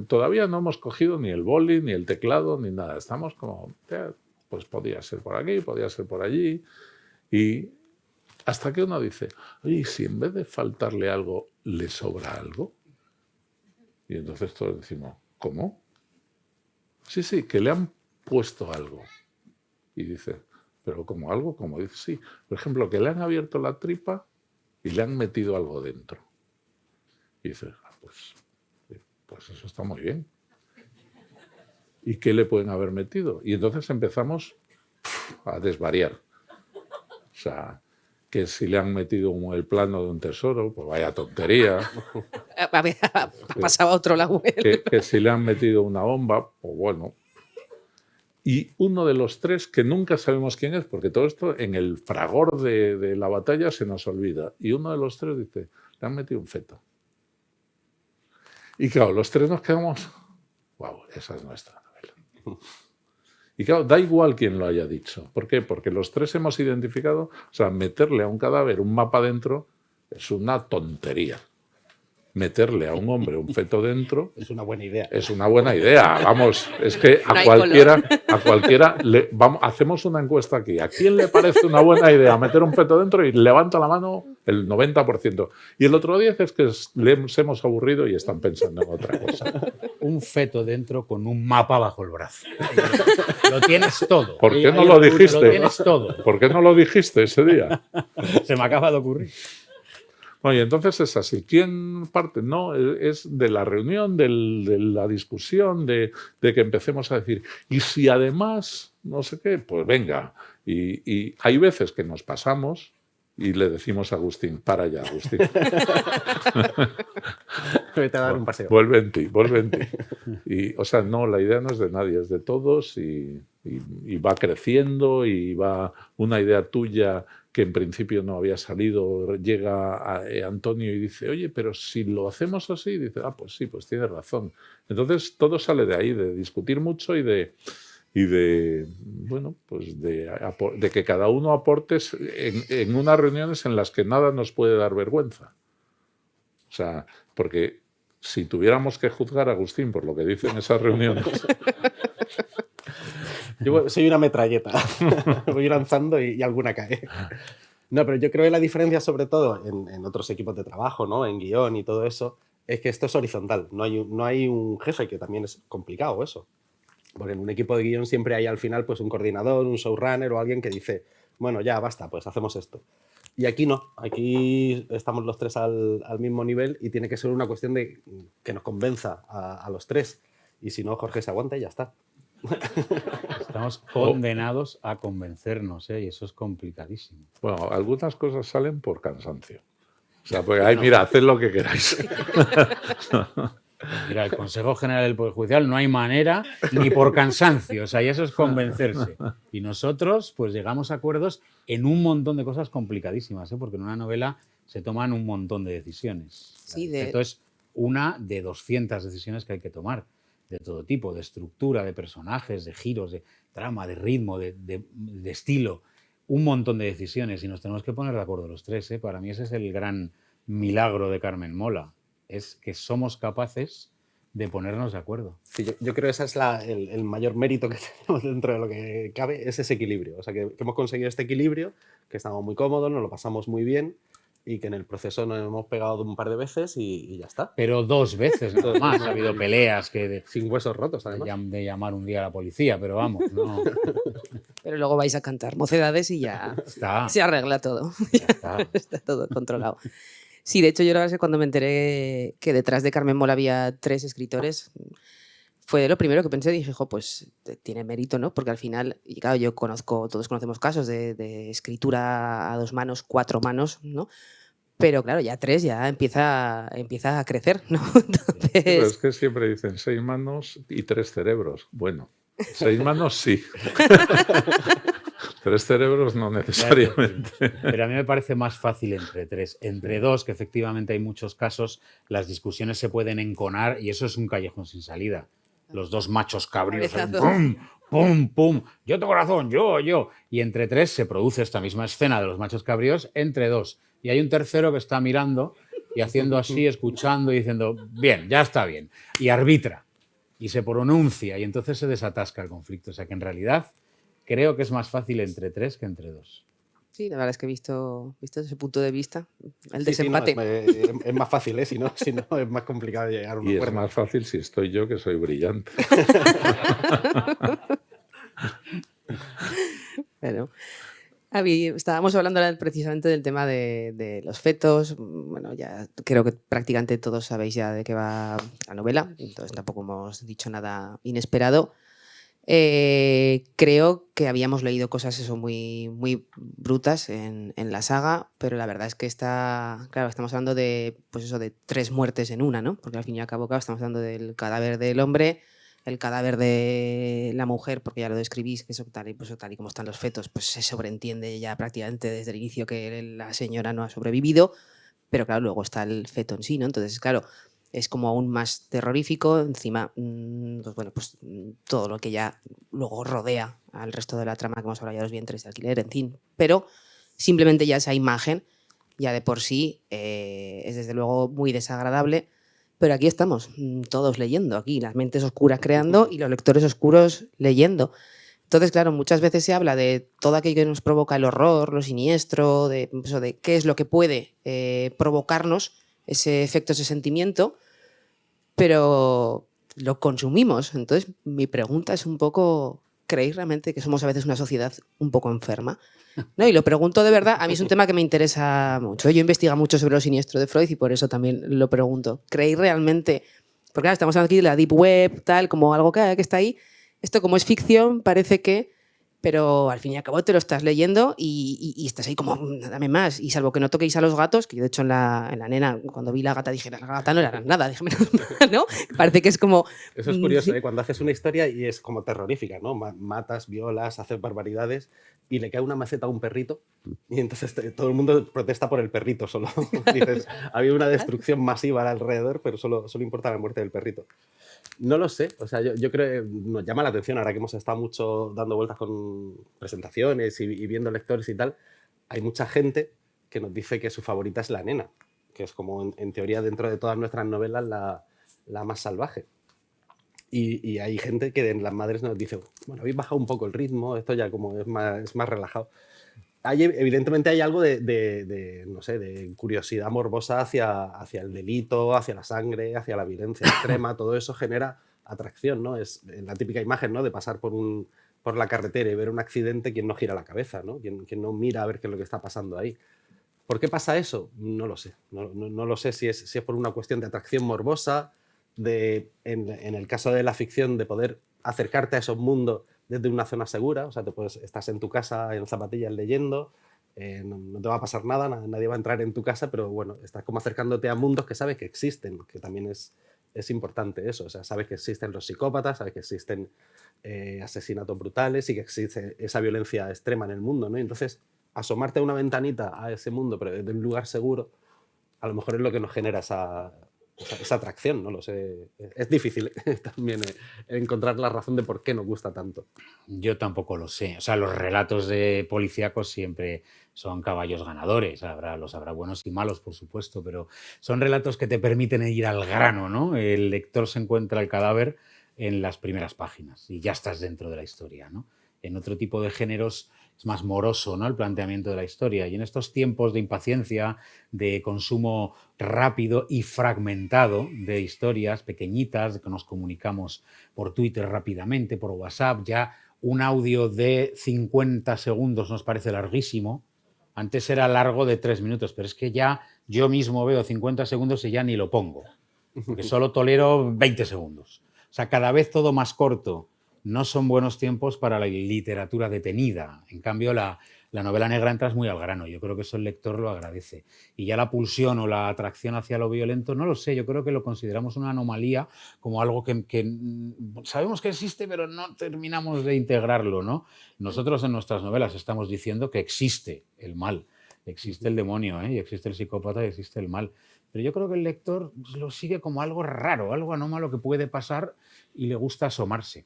todavía no hemos cogido ni el boli, ni el teclado, ni nada. Estamos como, pues podía ser por aquí, podía ser por allí. Y hasta que uno dice, oye, si en vez de faltarle algo, le sobra algo. Y entonces todos decimos, ¿cómo? Sí, que le han puesto algo. Y dice, pero como algo, como dice, sí. Por ejemplo, que le han abierto la tripa y le han metido algo dentro. Y dices, pues eso está muy bien. ¿Y qué le pueden haber metido? Y entonces empezamos a desvariar. O sea, que si le han metido el plano de un tesoro, pues vaya tontería. Ha pasado a otro lado. Que si le han metido una bomba, pues bueno. Y uno de los tres, que nunca sabemos quién es, porque todo esto en el fragor de la batalla se nos olvida. Y uno de los tres dice, le han metido un feto. Y claro, los tres nos quedamos, wow, esa es nuestra novela. Y claro, da igual quién lo haya dicho. ¿Por qué? Porque los tres hemos identificado, o sea, meterle a un cadáver un mapa dentro es una tontería. meterle a un hombre un feto dentro Es una buena idea. es una buena idea. Vamos, es que No a hay cualquiera hacemos una encuesta aquí. ¿A quién le parece una buena idea meter un feto dentro? Y levanta la mano el 90%. Y el otro 10% es que les hemos aburrido y están pensando en otra cosa. Un feto dentro con un mapa bajo el brazo. Lo tienes todo. ¿Por qué no Ahí lo lo dijiste? Lo tienes todo. ¿Por qué no lo dijiste ese día? Se me acaba de ocurrir. Oye, entonces es así. ¿Quién parte? No, es de la reunión, de la discusión, de que empecemos a decir, y si además, no sé qué, pues venga. Y hay veces que nos pasamos y le decimos a Agustín, para ya, Agustín. Vete a dar un paseo. Vuelve en ti, vuelve en ti. Y, o sea, no, la idea no es de nadie, es de todos y va creciendo y va una idea tuya que en principio no había salido, llega a Antonio y dice, oye, pero si lo hacemos así, dice, pues sí, pues tienes razón. Entonces todo sale de ahí, de discutir mucho y de bueno, pues de que cada uno aporte en unas reuniones en las que nada nos puede dar vergüenza. O sea, porque si tuviéramos que juzgar a Agustín por lo que dice en esas reuniones... Yo soy una metralleta. Voy lanzando y alguna cae. No, pero yo creo que la diferencia, sobre todo en otros equipos de trabajo, ¿no? En guión y todo eso, es que esto es horizontal. No hay un jefe, que también es complicado eso. Porque en un equipo de guión siempre hay al final pues un coordinador, un showrunner o alguien que dice, bueno, ya basta, pues hacemos esto. Y aquí no, aquí estamos los tres al mismo nivel y tiene que ser una cuestión de que nos convenza a los tres. Y si no, Jorge se aguanta y ya está. Estamos condenados a convencernos, ¿eh? Y eso es complicadísimo. Bueno, algunas cosas salen por cansancio. O sea, pues, ay, mira, haced lo que queráis. Mira, el Consejo General del Poder Judicial no hay manera ni por cansancio, o sea, y eso es convencerse. Y nosotros, pues llegamos a acuerdos en un montón de cosas complicadísimas, ¿eh? Porque en una novela se toman un montón de decisiones. Sí, Esto es una de 200 decisiones que hay que tomar, de todo tipo, de estructura, de personajes, de giros, de trama, de ritmo, de estilo. Un montón de decisiones y nos tenemos que poner de acuerdo los tres, ¿eh? Para mí ese es el gran milagro de Carmen Mola. Es que somos capaces de ponernos de acuerdo. Sí, yo creo que ese es el mayor mérito que tenemos dentro de lo que cabe, es ese equilibrio. O sea, que hemos conseguido este equilibrio, que estamos muy cómodos, nos lo pasamos muy bien y que en el proceso nos hemos pegado un par de veces y ya está. Pero 2 veces nada más. Ha habido peleas sin huesos rotos, además. De llamar un día a la policía, pero vamos, no. Pero luego vais a cantar Mocedades y ya se arregla todo. Está todo controlado. Sí, de hecho yo cuando me enteré que detrás de Carmen Mola había 3 escritores, fue lo primero que pensé, dije, pues tiene mérito, ¿no? Porque al final, y claro, todos conocemos casos de escritura a 2 manos, 4 manos, ¿no? Pero claro, ya 3 ya empieza a crecer, ¿no? Entonces... Pero es que siempre dicen 6 manos y 3 cerebros. Bueno, 6 manos sí. 3 cerebros no necesariamente. Pero a mí me parece más fácil entre 3. Entre 2, que efectivamente hay muchos casos, las discusiones se pueden enconar y eso es un callejón sin salida. Los 2 machos cabríos, ¡pum, pum, pum! Yo tengo razón, yo. Y entre 3 se produce esta misma escena de los machos cabríos entre 2. Y hay un tercero que está mirando y haciendo así, escuchando y diciendo, bien, ya está bien. Y arbitra. Y se pronuncia y entonces se desatasca el conflicto. O sea que en realidad creo que es más fácil entre 3 que entre 2. Sí, la verdad es que he visto desde ese punto de vista el Sí, desempate. no, es más fácil, ¿eh? Si no es más complicado llegar a un acuerdo. Y es más fácil si estoy yo, que soy brillante. Bueno, estábamos hablando precisamente del tema de los fetos. Bueno, ya creo que prácticamente todos sabéis ya de qué va la novela, entonces tampoco hemos dicho nada inesperado. Creo que habíamos leído cosas muy, muy brutas en la saga, pero la verdad es que claro, estamos hablando de 3 muertes en una, ¿no? Porque al fin y al cabo, claro, estamos hablando del cadáver del hombre, el cadáver de la mujer, porque ya lo describís, que eso tal y como están los fetos, pues se sobreentiende ya prácticamente desde el inicio que la señora no ha sobrevivido, pero claro, luego está el feto en sí, ¿no? Entonces, claro, es como aún más terrorífico, encima, pues todo lo que ya luego rodea al resto de la trama que hemos hablado ya de los vientres de alquiler, en fin. Pero simplemente ya esa imagen, ya de por sí, es desde luego muy desagradable. Pero aquí estamos, todos leyendo, aquí las mentes oscuras creando y los lectores oscuros leyendo. Entonces, claro, muchas veces se habla de todo aquello que nos provoca el horror, lo siniestro, de qué es lo que puede provocarnos ese efecto, ese sentimiento, pero lo consumimos. Entonces, mi pregunta es un poco, ¿creéis realmente que somos a veces una sociedad un poco enferma? No, y lo pregunto de verdad, a mí es un tema que me interesa mucho. Yo investigo mucho sobre lo siniestro de Freud y por eso también lo pregunto. ¿Creéis realmente? Porque claro, estamos hablando aquí de la Deep Web, tal, como algo que está ahí. Esto como es ficción parece que, pero al fin y al cabo te lo estás leyendo y estás ahí como, dame más. Y salvo que no toquéis a los gatos, que yo de hecho en la nena, cuando vi la gata dije, la gata no era nada, dije, ¿no? Parece que es como... Eso es curioso, ¿sí? Cuando haces una historia y es como terrorífica, ¿no? Matas, violas, haces barbaridades y le cae una maceta a un perrito y entonces todo el mundo protesta por el perrito solo. Dices, había una destrucción masiva alrededor, pero solo importa la muerte del perrito. No lo sé, o sea, yo creo que nos llama la atención ahora que hemos estado mucho dando vueltas con presentaciones y viendo lectores y tal. Hay mucha gente que nos dice que su favorita es la nena, que es como en teoría dentro de todas nuestras novelas la más salvaje. Y hay gente que en las madres nos dice, bueno, habéis bajado un poco el ritmo, esto ya como es más relajado. Evidentemente hay algo no sé, de curiosidad morbosa hacia el delito, hacia la sangre, hacia la violencia extrema. Todo eso genera atracción, ¿no? Es la típica imagen, ¿no? De pasar por la carretera y ver un accidente, quien no gira la cabeza, ¿no? Quien no mira a ver qué es lo que está pasando ahí. ¿Por qué pasa eso? No lo sé. No lo sé si es por una cuestión de atracción morbosa, en el caso de la ficción, de poder acercarte a esos mundos desde una zona segura, o sea, estás en tu casa en zapatillas leyendo, no te va a pasar nada, nadie va a entrar en tu casa, pero bueno, estás como acercándote a mundos que sabes que existen, que también es importante eso, o sea, sabes que existen los psicópatas, sabes que existen asesinatos brutales y que existe esa violencia extrema en el mundo, ¿no? Y entonces, asomarte a una ventanita a ese mundo, pero desde un lugar seguro, a lo mejor es lo que nos genera esa atracción, no lo sé. Es difícil también encontrar la razón de por qué nos gusta tanto. Yo tampoco lo sé. O sea, los relatos de policíacos siempre son caballos ganadores. Los habrá buenos y malos, por supuesto, pero son relatos que te permiten ir al grano, ¿no? El lector se encuentra el cadáver en las primeras páginas y ya estás dentro de la historia, ¿no? En otro tipo de géneros es más moroso, ¿no? El planteamiento de la historia. Y en estos tiempos de impaciencia, de consumo rápido y fragmentado de historias pequeñitas que nos comunicamos por Twitter rápidamente, por WhatsApp, ya un audio de 50 segundos nos parece larguísimo. Antes era largo de 3 minutos, pero es que ya yo mismo veo 50 segundos y ya ni lo pongo, porque solo tolero 20 segundos. O sea, cada vez todo más corto. No son buenos tiempos para la literatura detenida. En cambio, la novela negra entras muy al grano. Yo creo que eso el lector lo agradece. Y ya la pulsión o la atracción hacia lo violento, no lo sé. Yo creo que lo consideramos una anomalía, como algo que sabemos que existe, pero no terminamos de integrarlo, ¿no? Nosotros en nuestras novelas estamos diciendo que existe el mal, existe el demonio, y existe el psicópata y existe el mal. Pero yo creo que el lector lo sigue como algo raro, algo anómalo que puede pasar y le gusta asomarse.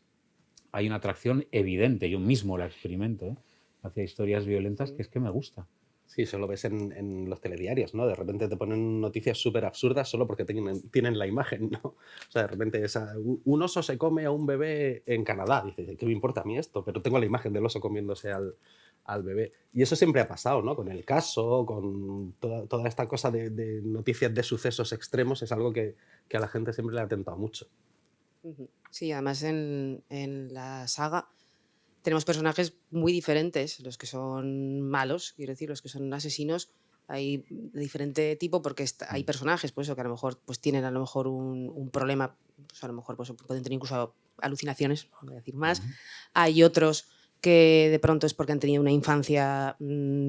Hay una atracción evidente, yo mismo la experimento, hacia historias violentas, que es que me gusta. Sí, eso lo ves en los telediarios, ¿no? De repente te ponen noticias súper absurdas solo porque tienen la imagen, ¿no? O sea, de repente un oso se come a un bebé en Canadá. Dices, ¿qué me importa a mí esto? Pero tengo la imagen del oso comiéndose al bebé. Y eso siempre ha pasado, ¿no? Con el caso, con toda esta cosa de noticias de sucesos extremos, es algo que a la gente siempre le ha tentado mucho. Sí, además en la saga tenemos personajes muy diferentes, los que son malos, quiero decir, los que son asesinos, hay de diferente tipo porque hay personajes pues, que a lo mejor pues, tienen un problema, pues, a lo mejor pues, pueden tener incluso alucinaciones, no voy a decir más. Hay otros que de pronto es porque han tenido una infancia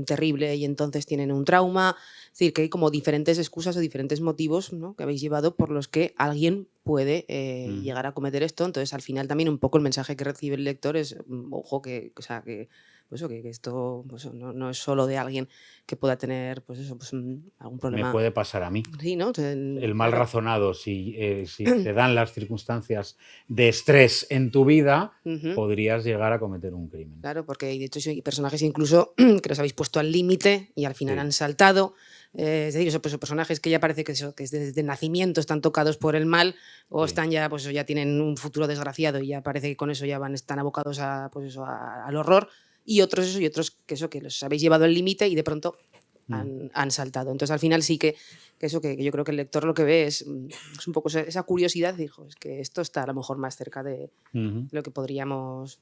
terrible y entonces tienen un trauma. Es decir, que hay como diferentes excusas o diferentes motivos, ¿no?, que habéis llevado por los que alguien puede llegar a cometer esto. Entonces, al final también un poco el mensaje que recibe el lector es, ojo, que esto pues, no es solo de alguien que pueda tener pues eso, pues, algún problema. Me puede pasar a mí. Sí, ¿no? El mal razonado, si te dan las circunstancias de estrés en tu vida, podrías llegar a cometer un crimen. Claro, porque de hecho hay personajes incluso que los habéis puesto al límite y al final han saltado. Es decir, esos personajes que ya parece que desde nacimiento están tocados por el mal o Sí. están ya, pues ya tienen un futuro desgraciado y ya parece que con eso ya están abocados a, pues eso, al horror, y otros que los habéis llevado al límite y de pronto han saltado. Entonces al final sí que eso que yo creo que el lector lo que ve es un poco esa curiosidad, dijo, es que esto está a lo mejor más cerca de lo que podríamos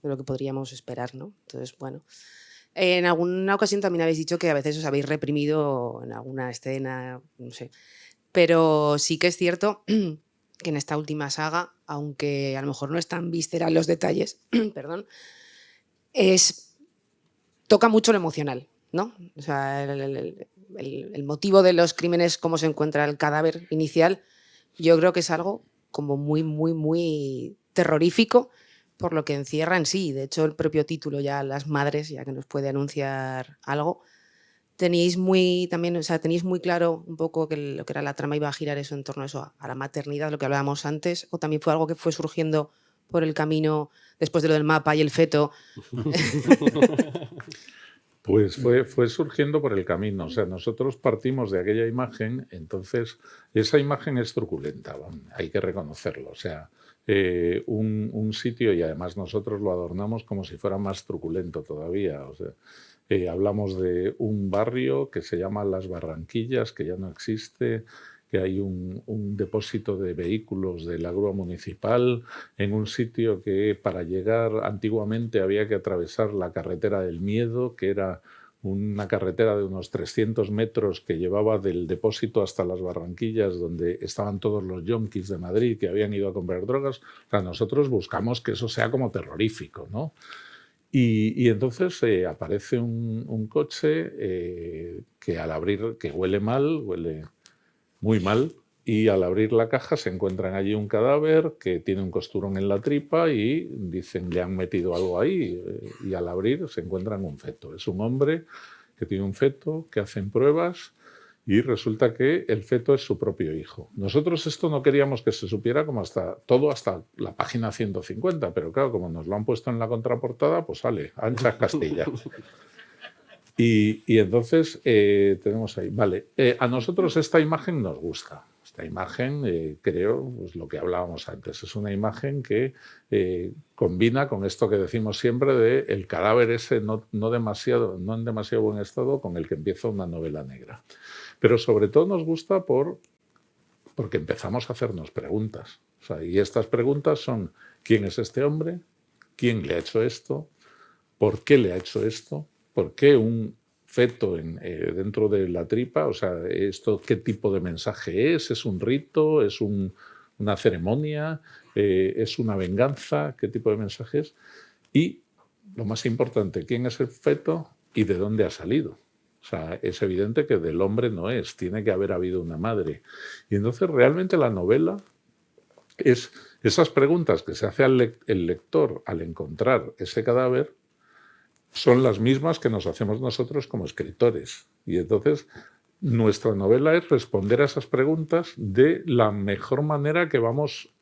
esperar, ¿no? Entonces, bueno. En alguna ocasión también habéis dicho que a veces os habéis reprimido en alguna escena, no sé. Pero sí que es cierto que en esta última saga, aunque a lo mejor no es tan visceral los detalles, perdón, toca mucho lo emocional, ¿no? O sea, el motivo de los crímenes, cómo se encuentra el cadáver inicial, yo creo que es algo como muy, muy, muy terrorífico por lo que encierra en sí. De hecho, el propio título, ya Las Madres, ya que nos puede anunciar algo, tenéis muy claro un poco que lo que era la trama iba a girar eso en torno a eso, a la maternidad, lo que hablábamos antes, o también fue algo que fue surgiendo por el camino después de lo del mapa y el feto. Pues fue surgiendo por el camino. O sea, nosotros partimos de aquella imagen, entonces esa imagen es truculenta, hay que reconocerlo. O sea, un sitio, y además nosotros lo adornamos como si fuera más truculento todavía. O sea, hablamos de un barrio que se llama Las Barranquillas, que ya no existe, que hay un depósito de vehículos de la grúa municipal en un sitio que para llegar antiguamente había que atravesar la carretera del miedo, que era una carretera de unos 300 metros que llevaba del depósito hasta las Barranquillas, donde estaban todos los yonkis de Madrid que habían ido a comprar drogas. O sea, nosotros buscamos que eso sea como terrorífico, ¿no? Y entonces aparece un coche que al abrir, que huele mal, huele muy mal, y al abrir la caja se encuentran allí un cadáver que tiene un costurón en la tripa y dicen le han metido algo ahí, y al abrir se encuentran un feto. Es un hombre que tiene un feto, que hacen pruebas y resulta que el feto es su propio hijo. Nosotros esto no queríamos que se supiera como hasta la página 150, pero claro, como nos lo han puesto en la contraportada, pues sale, anchas Castilla. Y entonces tenemos ahí, vale, a nosotros esta imagen nos gusta. Esta imagen, creo, pues lo que hablábamos antes, es una imagen que combina con esto que decimos siempre de el cadáver ese no en demasiado buen estado con el que empieza una novela negra. Pero sobre todo nos gusta porque empezamos a hacernos preguntas. O sea, y estas preguntas son, ¿quién es este hombre? ¿Quién le ha hecho esto? ¿Por qué le ha hecho esto? ¿Por qué un feto dentro de la tripa? O sea, ¿qué tipo de mensaje es? ¿Es un rito? ¿Es una ceremonia? ¿Es una venganza? ¿Qué tipo de mensaje es? Y lo más importante, ¿quién es el feto y de dónde ha salido? O sea, es evidente que del hombre no es, tiene que haber habido una madre. Y entonces realmente la novela es esas preguntas que se hace el lector al encontrar ese cadáver, son las mismas que nos hacemos nosotros como escritores. Y entonces nuestra novela es responder a esas preguntas de la mejor manera que vamos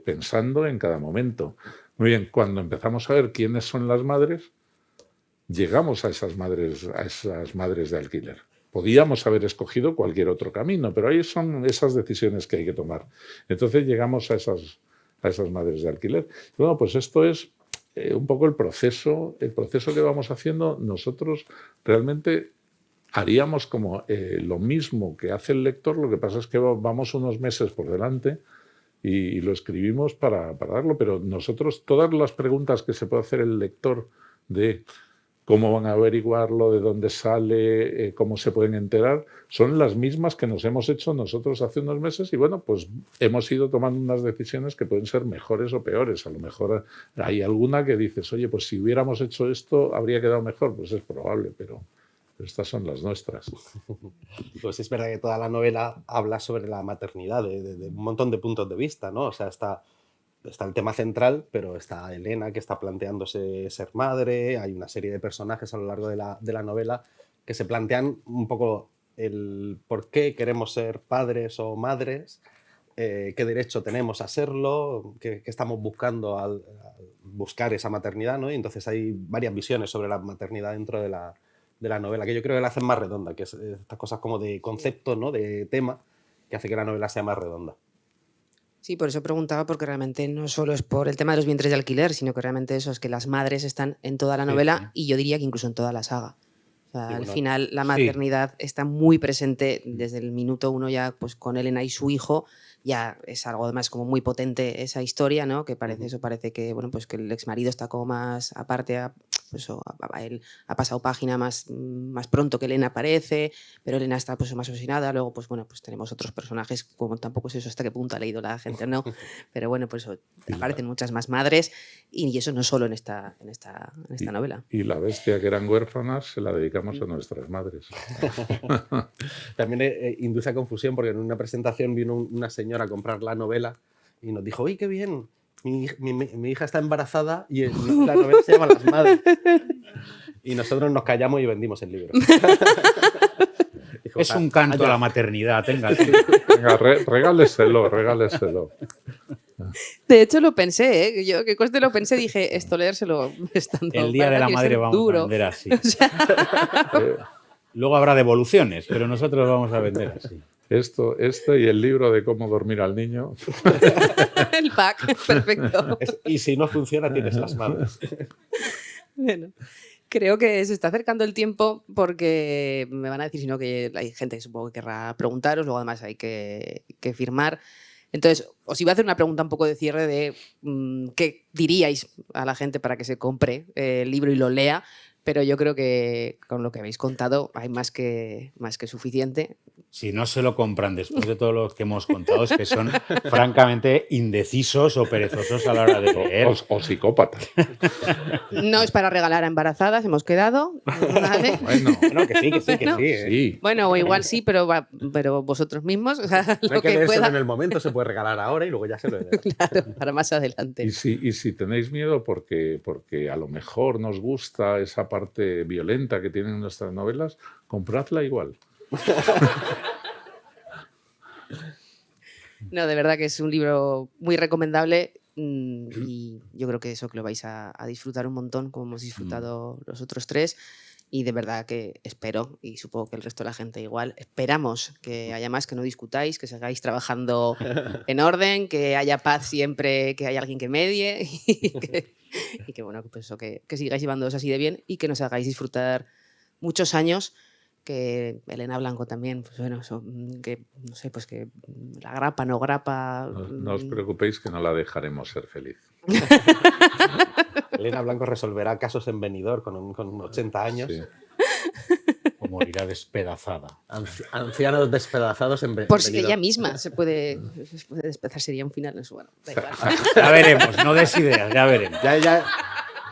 pensando en cada momento. Muy bien, cuando empezamos a ver quiénes son las madres, llegamos a esas madres de alquiler. Podíamos haber escogido cualquier otro camino, pero ahí son esas decisiones que hay que tomar. Entonces llegamos a esas madres de alquiler. Y bueno, pues esto es un poco el proceso que vamos haciendo. Nosotros realmente haríamos como lo mismo que hace el lector, lo que pasa es que vamos unos meses por delante y lo escribimos para darlo, pero nosotros todas las preguntas que se puede hacer el lector de cómo van a averiguarlo, de dónde sale, cómo se pueden enterar, son las mismas que nos hemos hecho nosotros hace unos meses y bueno, pues hemos ido tomando unas decisiones que pueden ser mejores o peores. A lo mejor hay alguna que dices, oye, pues si hubiéramos hecho esto habría quedado mejor, pues es probable, pero estas son las nuestras. Pues es verdad que toda la novela habla sobre la maternidad de un montón de puntos de vista, ¿no? O sea, está el tema central, pero está Elena que está planteándose ser madre, hay una serie de personajes a lo largo de la novela que se plantean un poco el por qué queremos ser padres o madres, qué derecho tenemos a serlo, qué estamos buscando al buscar esa maternidad, ¿no? Y entonces hay varias visiones sobre la maternidad dentro de de la novela, que yo creo que la hacen más redonda, que es estas cosas como de concepto, ¿no? De tema, que hace que la novela sea más redonda. Sí, por eso preguntaba, porque realmente no solo es por el tema de los vientres de alquiler, sino que realmente eso es que las madres están en toda la novela y yo diría que incluso en toda la saga. O sea, al final la maternidad está muy presente desde el minuto 1 ya, pues con Elena y su hijo. Ya es algo además como muy potente esa historia, ¿no? Que parece que, bueno, pues que el exmarido está como más aparte, él ha pasado página más pronto que Elena aparece, pero Elena está pues más obsesionada. Luego, pues bueno, pues tenemos otros personajes, como tampoco sé eso hasta qué punto ha leído la gente, ¿no? Pero bueno, pues aparecen muchas más madres y eso no solo en esta novela. Y la bestia que eran huérfanas se la dedicamos a nuestras madres. También induce a confusión porque en una presentación vino una señora a comprar la novela y nos dijo, ¡uy, qué bien! Mi hija está embarazada y la novela se llama Las Madres. Y nosotros nos callamos y vendimos el libro. Dijo, es un canto a la maternidad, tenga. Venga, regáleselo. De hecho lo pensé, ¿eh? Yo que coste lo pensé, dije, esto leérselo estando el día de la madre vamos a vender así. O sea... Luego habrá devoluciones, pero nosotros vamos a vender así. Esto y el libro de cómo dormir al niño. El pack, perfecto. Y si no funciona, tienes Las Madres. Bueno, creo que se está acercando el tiempo porque me van a decir, sino que hay gente que supongo que querrá preguntaros, luego además hay que firmar. Entonces, os iba a hacer una pregunta un poco de cierre de qué diríais a la gente para que se compre el libro y lo lea, pero yo creo que con lo que habéis contado hay más que suficiente. Si no se lo compran después de todo lo que hemos contado, es que son francamente indecisos o perezosos a la hora de leer. O psicópatas. No es para regalar a embarazadas, hemos quedado. ¿Vale? Bueno, que sí. Sí. Bueno, o igual sí, pero vosotros mismos. O sea, no hay que leérselo en el momento, se puede regalar ahora y luego ya se lo Claro, para más adelante. Y si tenéis miedo porque a lo mejor nos gusta esa parte violenta que tienen nuestras novelas, compradla igual. No, de verdad que es un libro muy recomendable y yo creo que lo vais a disfrutar un montón, como hemos disfrutado los otros tres. Y de verdad que espero, y supongo que el resto de la gente igual, esperamos que haya más, que no discutáis, que sigáis trabajando en orden, que haya paz siempre, que haya alguien que medie y que bueno, pues eso, que sigáis llevándoos así de bien y que nos hagáis disfrutar muchos años. Que Elena Blanco también, pues bueno, que no sé, pues que la grapa, no grapa. No os preocupéis que no la dejaremos ser feliz. Elena Blanco resolverá casos en Benidorm con 80 años. Sí. O morirá despedazada. Ancianos despedazados en Benidorm. Por si ella misma se puede despedazar, sería un final en su bueno, da igual. Ya veremos, no des ideas, ya veremos. Ya.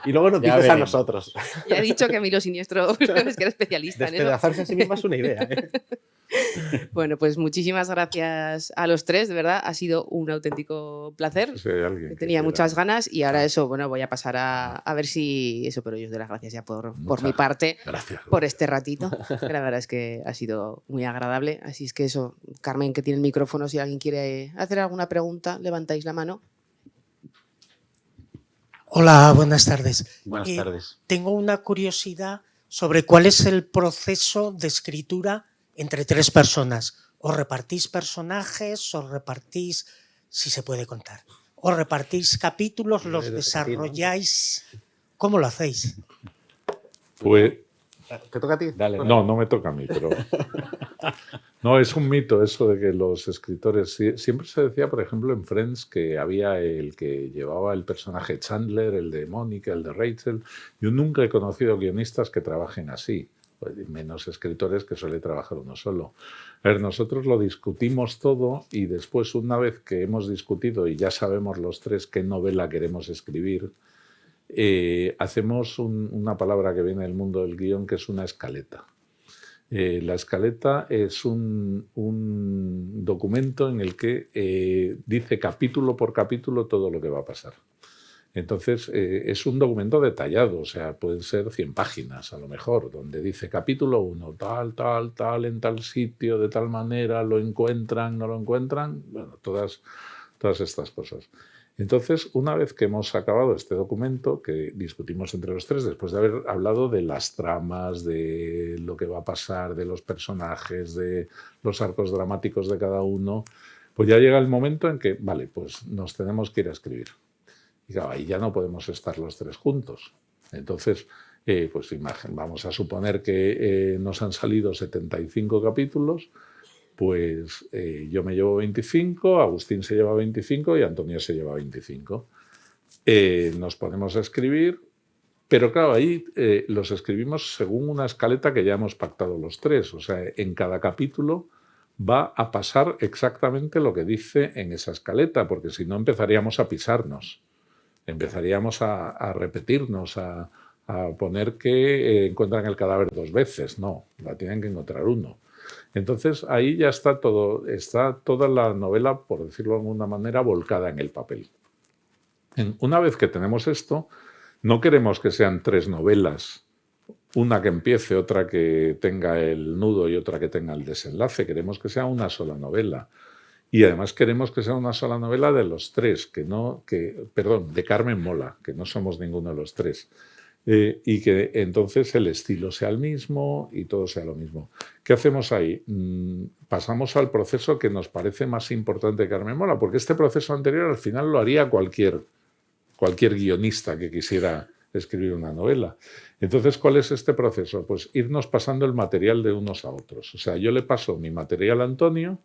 Y luego nos dices a nosotros. Ya he dicho que a mí lo siniestro es que era especialista en eso. Despedazarse a sí misma es una idea, ¿eh? Bueno, pues muchísimas gracias a los tres, de verdad, ha sido un auténtico placer. Si hay alguien tenía muchas ganas y ahora eso, bueno, voy a pasar a ver si eso, pero yo os doy las gracias ya por mi parte, gracias. Por este ratito, que la verdad es que ha sido muy agradable. Así es que eso, Carmen, que tiene el micrófono, si alguien quiere hacer alguna pregunta, levantáis la mano. Hola, buenas tardes. Buenas tardes. Tengo una curiosidad sobre cuál es el proceso de escritura entre tres personas. ¿Os repartís personajes? ¿Os repartís, si se puede contar? ¿Os repartís capítulos? ¿Los desarrolláis? ¿Cómo lo hacéis? Pues... ¿Te toca a ti? Dale. No me toca a mí, pero... No, es un mito eso de que los escritores... Siempre se decía, por ejemplo, en Friends que había el que llevaba el personaje Chandler, el de Mónica, el de Rachel. Yo nunca he conocido guionistas que trabajen así, menos escritores que suele trabajar uno solo. A ver, nosotros lo discutimos todo y después, una vez que hemos discutido y ya sabemos los tres qué novela queremos escribir, hacemos una palabra que viene del mundo del guión, que es una escaleta. La escaleta es un documento en el que dice capítulo por capítulo todo lo que va a pasar. Entonces, es un documento detallado, o sea, pueden ser 100 páginas a lo mejor, donde dice capítulo 1, tal, en tal sitio, de tal manera, lo encuentran, no lo encuentran, bueno, todas estas cosas. Entonces, una vez que hemos acabado este documento, que discutimos entre los tres, después de haber hablado de las tramas, de lo que va a pasar, de los personajes, de los arcos dramáticos de cada uno, pues ya llega el momento en que, vale, pues nos tenemos que ir a escribir. Y claro, ahí ya no podemos estar los tres juntos. Entonces, pues vamos a suponer que nos han salido 75 capítulos, pues yo me llevo 25, Agustín se lleva 25 y Antonio se lleva 25. Nos ponemos a escribir, pero claro, ahí los escribimos según una escaleta que ya hemos pactado los tres. O sea, en cada capítulo va a pasar exactamente lo que dice en esa escaleta, porque si no empezaríamos a pisarnos, empezaríamos a repetirnos, a poner que encuentran el cadáver 2 veces. No, la tienen que encontrar uno. Entonces ahí ya está toda la novela, por decirlo de alguna manera, volcada en el papel. Una vez que tenemos esto, no queremos que sean 3 novelas, una que empiece, otra que tenga el nudo y otra que tenga el desenlace. Queremos que sea una sola novela. Y además queremos que sea una sola novela de los 3, de Carmen Mola, que no somos ninguno de los 3. Y que entonces el estilo sea el mismo y todo sea lo mismo. ¿Qué hacemos ahí? Pasamos al proceso que nos parece más importante de Carmen Mola, porque este proceso anterior al final lo haría cualquier guionista que quisiera escribir una novela. Entonces, ¿cuál es este proceso? Pues irnos pasando el material de unos a otros. O sea, yo le paso mi material a Antonio,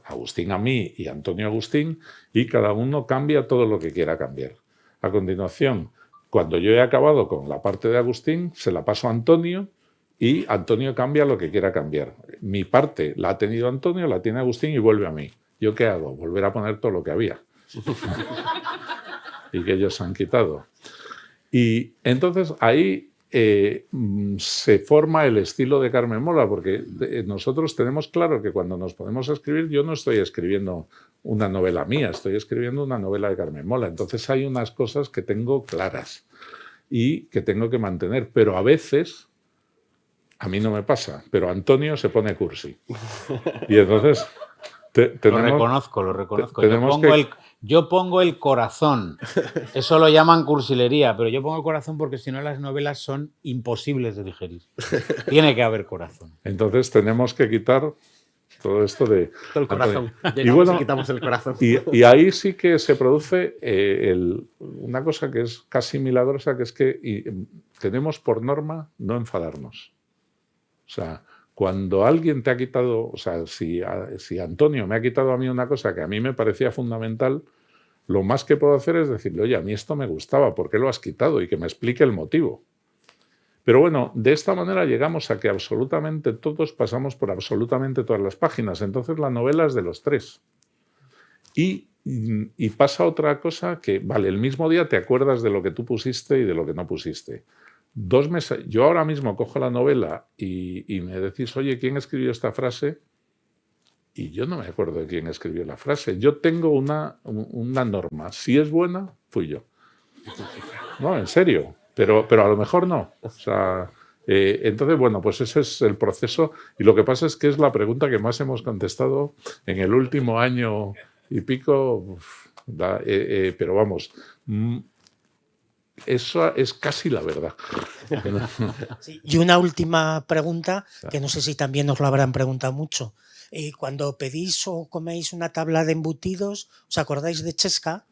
Agustín a mí y Antonio a Agustín, y cada uno cambia todo lo que quiera cambiar. A continuación, cuando yo he acabado con la parte de Agustín, se la paso a Antonio y Antonio cambia lo que quiera cambiar. Mi parte la ha tenido Antonio, la tiene Agustín y vuelve a mí. ¿Yo qué hago? Volver a poner todo lo que había y que ellos han quitado. Y entonces ahí se forma el estilo de Carmen Mola, porque nosotros tenemos claro que cuando nos ponemos a escribir, yo no estoy escribiendo una novela mía, estoy escribiendo una novela de Carmen Mola. Entonces hay unas cosas que tengo claras y que tengo que mantener, pero a veces, a mí no me pasa, pero Antonio se pone cursi. Y entonces Lo reconozco. Yo pongo el corazón. Eso lo llaman cursilería, pero yo pongo el corazón porque si no las novelas son imposibles de digerir. Tiene que haber corazón. Entonces tenemos que quitar todo esto de... Todo el corazón. Y bueno, quitamos el corazón. Y ahí sí que se produce una cosa que es casi milagrosa, que es que tenemos por norma no enfadarnos. O sea, cuando alguien te ha quitado, o sea, si Antonio me ha quitado a mí una cosa que a mí me parecía fundamental, lo más que puedo hacer es decirle, oye, a mí esto me gustaba, ¿por qué lo has quitado? Y que me explique el motivo. Pero bueno, de esta manera llegamos a que absolutamente todos pasamos por absolutamente todas las páginas. Entonces la novela es de los 3. Y pasa otra cosa que, vale, el mismo día te acuerdas de lo que tú pusiste y de lo que no pusiste. 2 meses, yo ahora mismo cojo la novela y me decís, oye, ¿quién escribió esta frase? Y yo no me acuerdo de quién escribió la frase. Yo tengo una norma. Si es buena, fui yo. No, en serio. Pero a lo mejor no. O sea, entonces, bueno, pues ese es el proceso. Y lo que pasa es que es la pregunta que más hemos contestado en el último año y pico. Pero vamos, eso es casi la verdad. Sí, y una última pregunta, que no sé si también os lo habrán preguntado mucho. Cuando pedís o coméis una tabla de embutidos, ¿os acordáis de Chesca?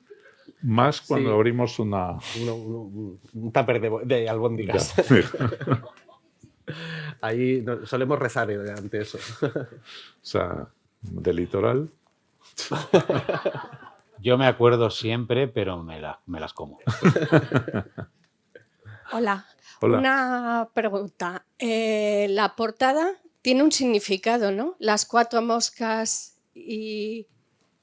Más cuando Sí. abrimos una... Un tupper de albóndigas. Ahí solemos rezar ante eso. O sea, de litoral. Yo me acuerdo siempre, pero me las como. Hola. Hola. Una pregunta. La portada tiene un significado, ¿no? Las 4 moscas y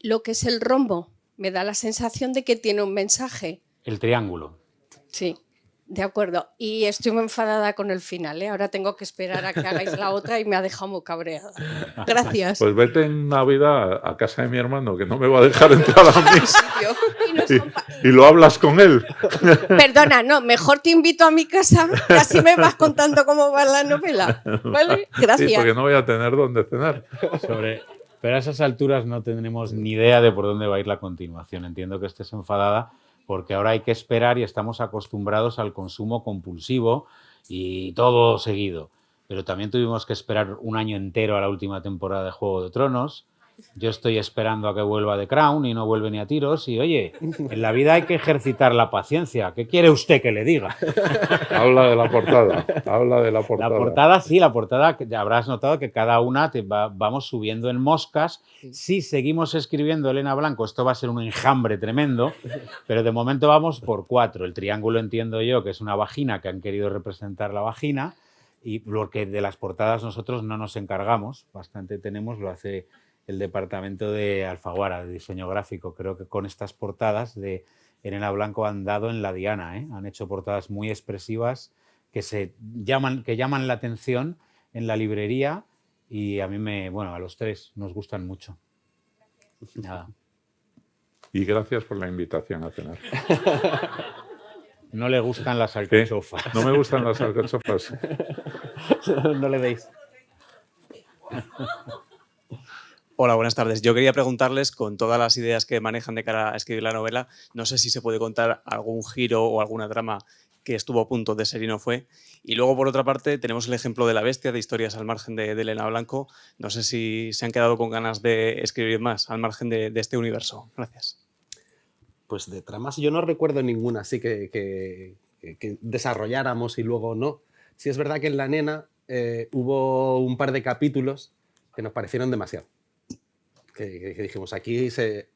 lo que es el rombo. Me da la sensación de que tiene un mensaje. El triángulo. Sí, de acuerdo. Y estoy muy enfadada con el final, ¿eh? Ahora tengo que esperar a que hagáis la otra y me ha dejado muy cabreada. Gracias. Pues vete en Navidad a casa de mi hermano, que no me va a dejar entrar a mí. Y nos Y lo hablas con él. Perdona, no, mejor te invito a mi casa y así me vas contando cómo va la novela. ¿Vale? Gracias. Sí, porque no voy a tener dónde cenar. Pero a esas alturas no tendremos ni idea de por dónde va a ir la continuación. Entiendo que estés enfadada porque ahora hay que esperar y estamos acostumbrados al consumo compulsivo y todo seguido. Pero también tuvimos que esperar un año entero a la última temporada de Juego de Tronos. Yo estoy esperando a que vuelva The Crown y no vuelve ni a tiros. Y oye, en la vida hay que ejercitar la paciencia. ¿Qué quiere usted que le diga? Habla de la portada, habla de la portada. La portada, sí, la portada, ya habrás notado que cada una vamos subiendo en moscas. Si seguimos escribiendo Elena Blanco, esto va a ser un enjambre tremendo, pero de momento vamos por 4. El triángulo entiendo yo que es una vagina, que han querido representar la vagina, y porque de las portadas nosotros no nos encargamos, bastante tenemos, lo hace el departamento de Alfaguara, de diseño gráfico. Creo que con estas portadas de Elena Blanco han dado en la diana, ¿eh? Han hecho portadas muy expresivas que llaman la atención en la librería y a mí a los 3 nos gustan mucho. Nada. Y gracias por la invitación a cenar. No le gustan las alcachofas. ¿Qué? No me gustan las alcachofas. No le deis. Hola, buenas tardes. Yo quería preguntarles, con todas las ideas que manejan de cara a escribir la novela, no sé si se puede contar algún giro o alguna trama que estuvo a punto de ser y no fue. Y luego, por otra parte, tenemos el ejemplo de La Bestia, de Historias al margen de Elena Blanco. No sé si se han quedado con ganas de escribir más al margen de este universo. Gracias. Pues de tramas yo no recuerdo ninguna así que desarrolláramos y luego no. Sí es verdad que en La Nena hubo un par de capítulos que nos parecieron demasiado. Que dijimos, aquí se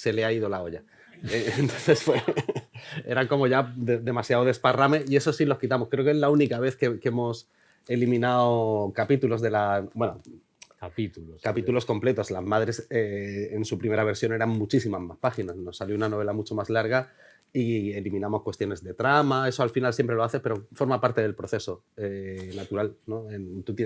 le ha ido la olla. Entonces era como ya demasiado desparrame y eso sí los quitamos. Creo que es la única vez que hemos eliminado capítulos de la... Bueno, capítulos completos. Las Madres en su primera versión eran muchísimas más páginas. Nos salió una novela mucho más larga y eliminamos cuestiones de trama. Eso al final siempre lo haces, pero forma parte del proceso natural, ¿no? Tú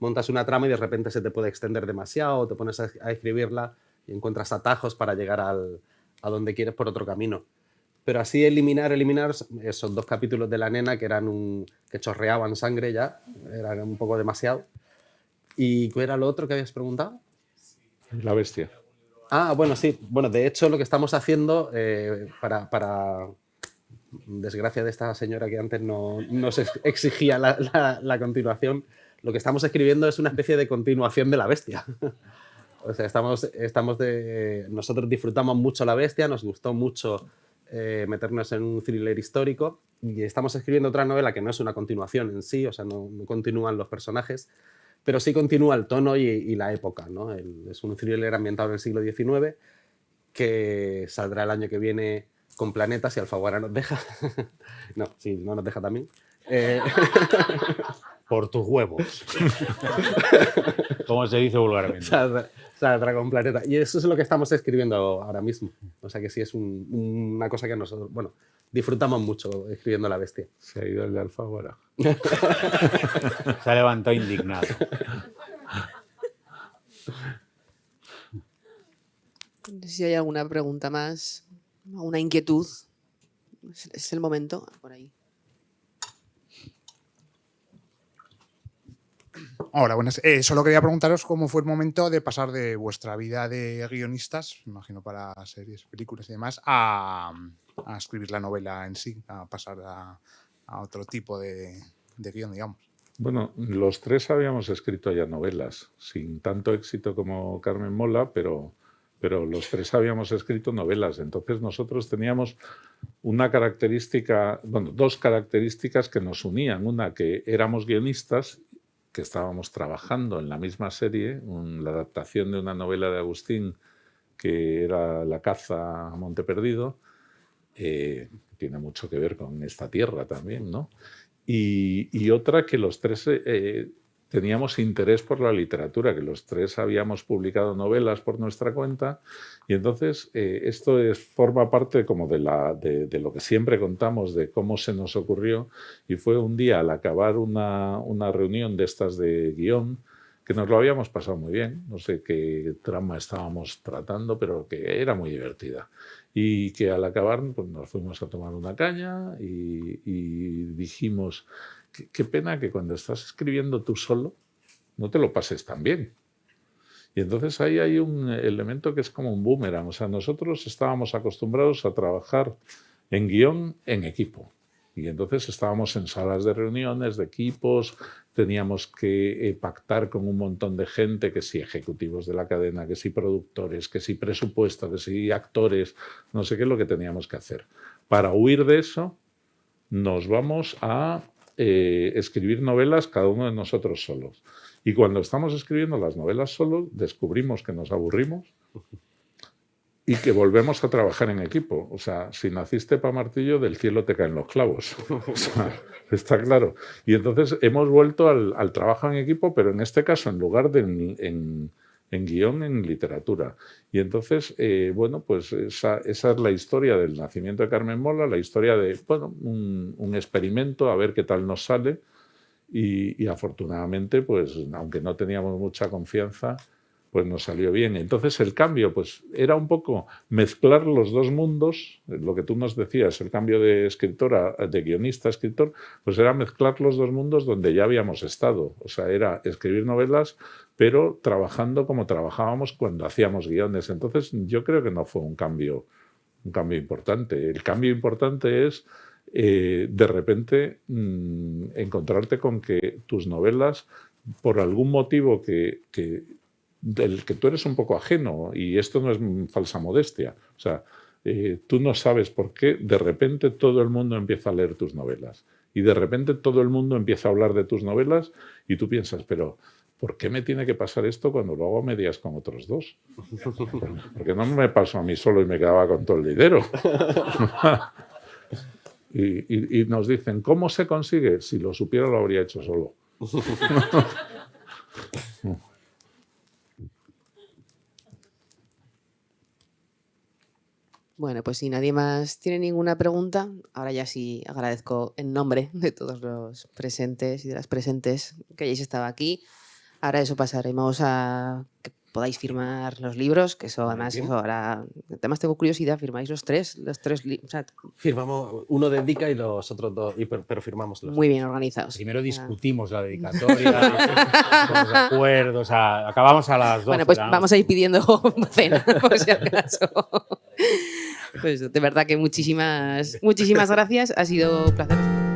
montas una trama y de repente se te puede extender demasiado, te pones a escribirla y encuentras atajos para llegar a donde quieres por otro camino. Pero así eliminar esos 2 capítulos de La Nena que que chorreaban sangre ya, era un poco demasiado. ¿Y cuál era lo otro que habías preguntado? La Bestia. Ah, bueno, sí. Bueno, de hecho lo que estamos haciendo para desgracia de esta señora que antes no nos exigía la continuación, lo que estamos escribiendo es una especie de continuación de La Bestia. O sea, nosotros disfrutamos mucho La Bestia, nos gustó mucho meternos en un thriller histórico y estamos escribiendo otra novela que no es una continuación en sí, o sea, no continúan los personajes, pero sí continúa el tono y la época, ¿no? Es un thriller ambientado en el siglo XIX que saldrá el año que viene con Planeta, si Alfaguara nos deja. No, si no nos deja también. Por tus huevos. Como se dice vulgarmente. Saldrá con Planeta. Y eso es lo que estamos escribiendo ahora mismo. O sea que sí es una cosa que nosotros, disfrutamos mucho escribiendo La Bestia. Se ha ido el de Alfaguara. Se ha levantado indignado. No sé si hay alguna pregunta más, alguna inquietud. Es el momento, por ahí. Hola, buenas. Solo quería preguntaros cómo fue el momento de pasar de vuestra vida de guionistas, imagino para series, películas y demás, a escribir la novela en sí, a pasar a otro tipo de guión, digamos. Bueno, los 3 habíamos escrito ya novelas, sin tanto éxito como Carmen Mola, pero los 3 habíamos escrito novelas. Entonces nosotros teníamos una característica, 2 características que nos unían. Una, que éramos guionistas, que estábamos trabajando en la misma serie, la adaptación de una novela de Agustín que era La caza a Monte Perdido, tiene mucho que ver con esta tierra también, ¿no? Y otra, que los 3 teníamos interés por la literatura, que los 3 habíamos publicado novelas por nuestra cuenta, y entonces esto forma parte como de lo que siempre contamos, de cómo se nos ocurrió, y fue un día al acabar una reunión de estas de guión, que nos lo habíamos pasado muy bien, no sé qué trama estábamos tratando, pero que era muy divertida. Y que al acabar pues nos fuimos a tomar una caña y dijimos, qué pena que cuando estás escribiendo tú solo no te lo pases tan bien. Y entonces ahí hay un elemento que es como un boomerang. O sea, nosotros estábamos acostumbrados a trabajar en guión en equipo. Y entonces estábamos en salas de reuniones, de equipos, teníamos que pactar con un montón de gente, que si ejecutivos de la cadena, que si productores, que si presupuesto, que si actores, no sé qué es lo que teníamos que hacer. Para huir de eso, nos vamos a escribir novelas cada uno de nosotros solos. Y cuando estamos escribiendo las novelas solos, descubrimos que nos aburrimos y que volvemos a trabajar en equipo. O sea, si naciste para martillo, del cielo te caen los clavos. O sea, está claro. Y entonces hemos vuelto al trabajo en equipo, pero en este caso, en lugar de en guión, en literatura. Y entonces, bueno, pues esa es la historia del nacimiento de Carmen Mola, la historia de, bueno, un experimento, a ver qué tal nos sale. Y afortunadamente, pues aunque no teníamos mucha confianza, pues nos salió bien. Entonces el cambio pues era un poco mezclar los dos mundos, lo que tú nos decías, el cambio de escritora, de guionista a escritor, pues era mezclar los dos mundos donde ya habíamos estado. O sea, era escribir novelas, pero trabajando como trabajábamos cuando hacíamos guiones. Entonces yo creo que no fue un cambio importante. El cambio importante es de repente encontrarte con que tus novelas, por algún motivo del que tú eres un poco ajeno, y esto no es falsa modestia, o sea, tú no sabes por qué de repente todo el mundo empieza a leer tus novelas y de repente todo el mundo empieza a hablar de tus novelas y tú piensas, pero ¿por qué me tiene que pasar esto cuando lo hago a medias con otros dos? Porque no me pasó a mí solo y me quedaba con todo el dinero. Y nos dicen, ¿cómo se consigue? Si lo supiera lo habría hecho solo. Bueno, pues si nadie más tiene ninguna pregunta, ahora ya sí agradezco en nombre de todos los presentes y de las presentes que hayáis estado aquí. Ahora eso pasaremos a que podáis firmar los libros, que eso además, eso ahora, además tengo curiosidad, ¿firmáis los tres o sea, firmamos, uno dedica y los otros dos, pero firmamos los muy bien organizados. Primero discutimos la dedicatoria, los acuerdos, acabamos a las 12. Bueno, pues vamos a ir pidiendo cena, por si acaso. Pues de verdad que muchísimas gracias, ha sido un placer.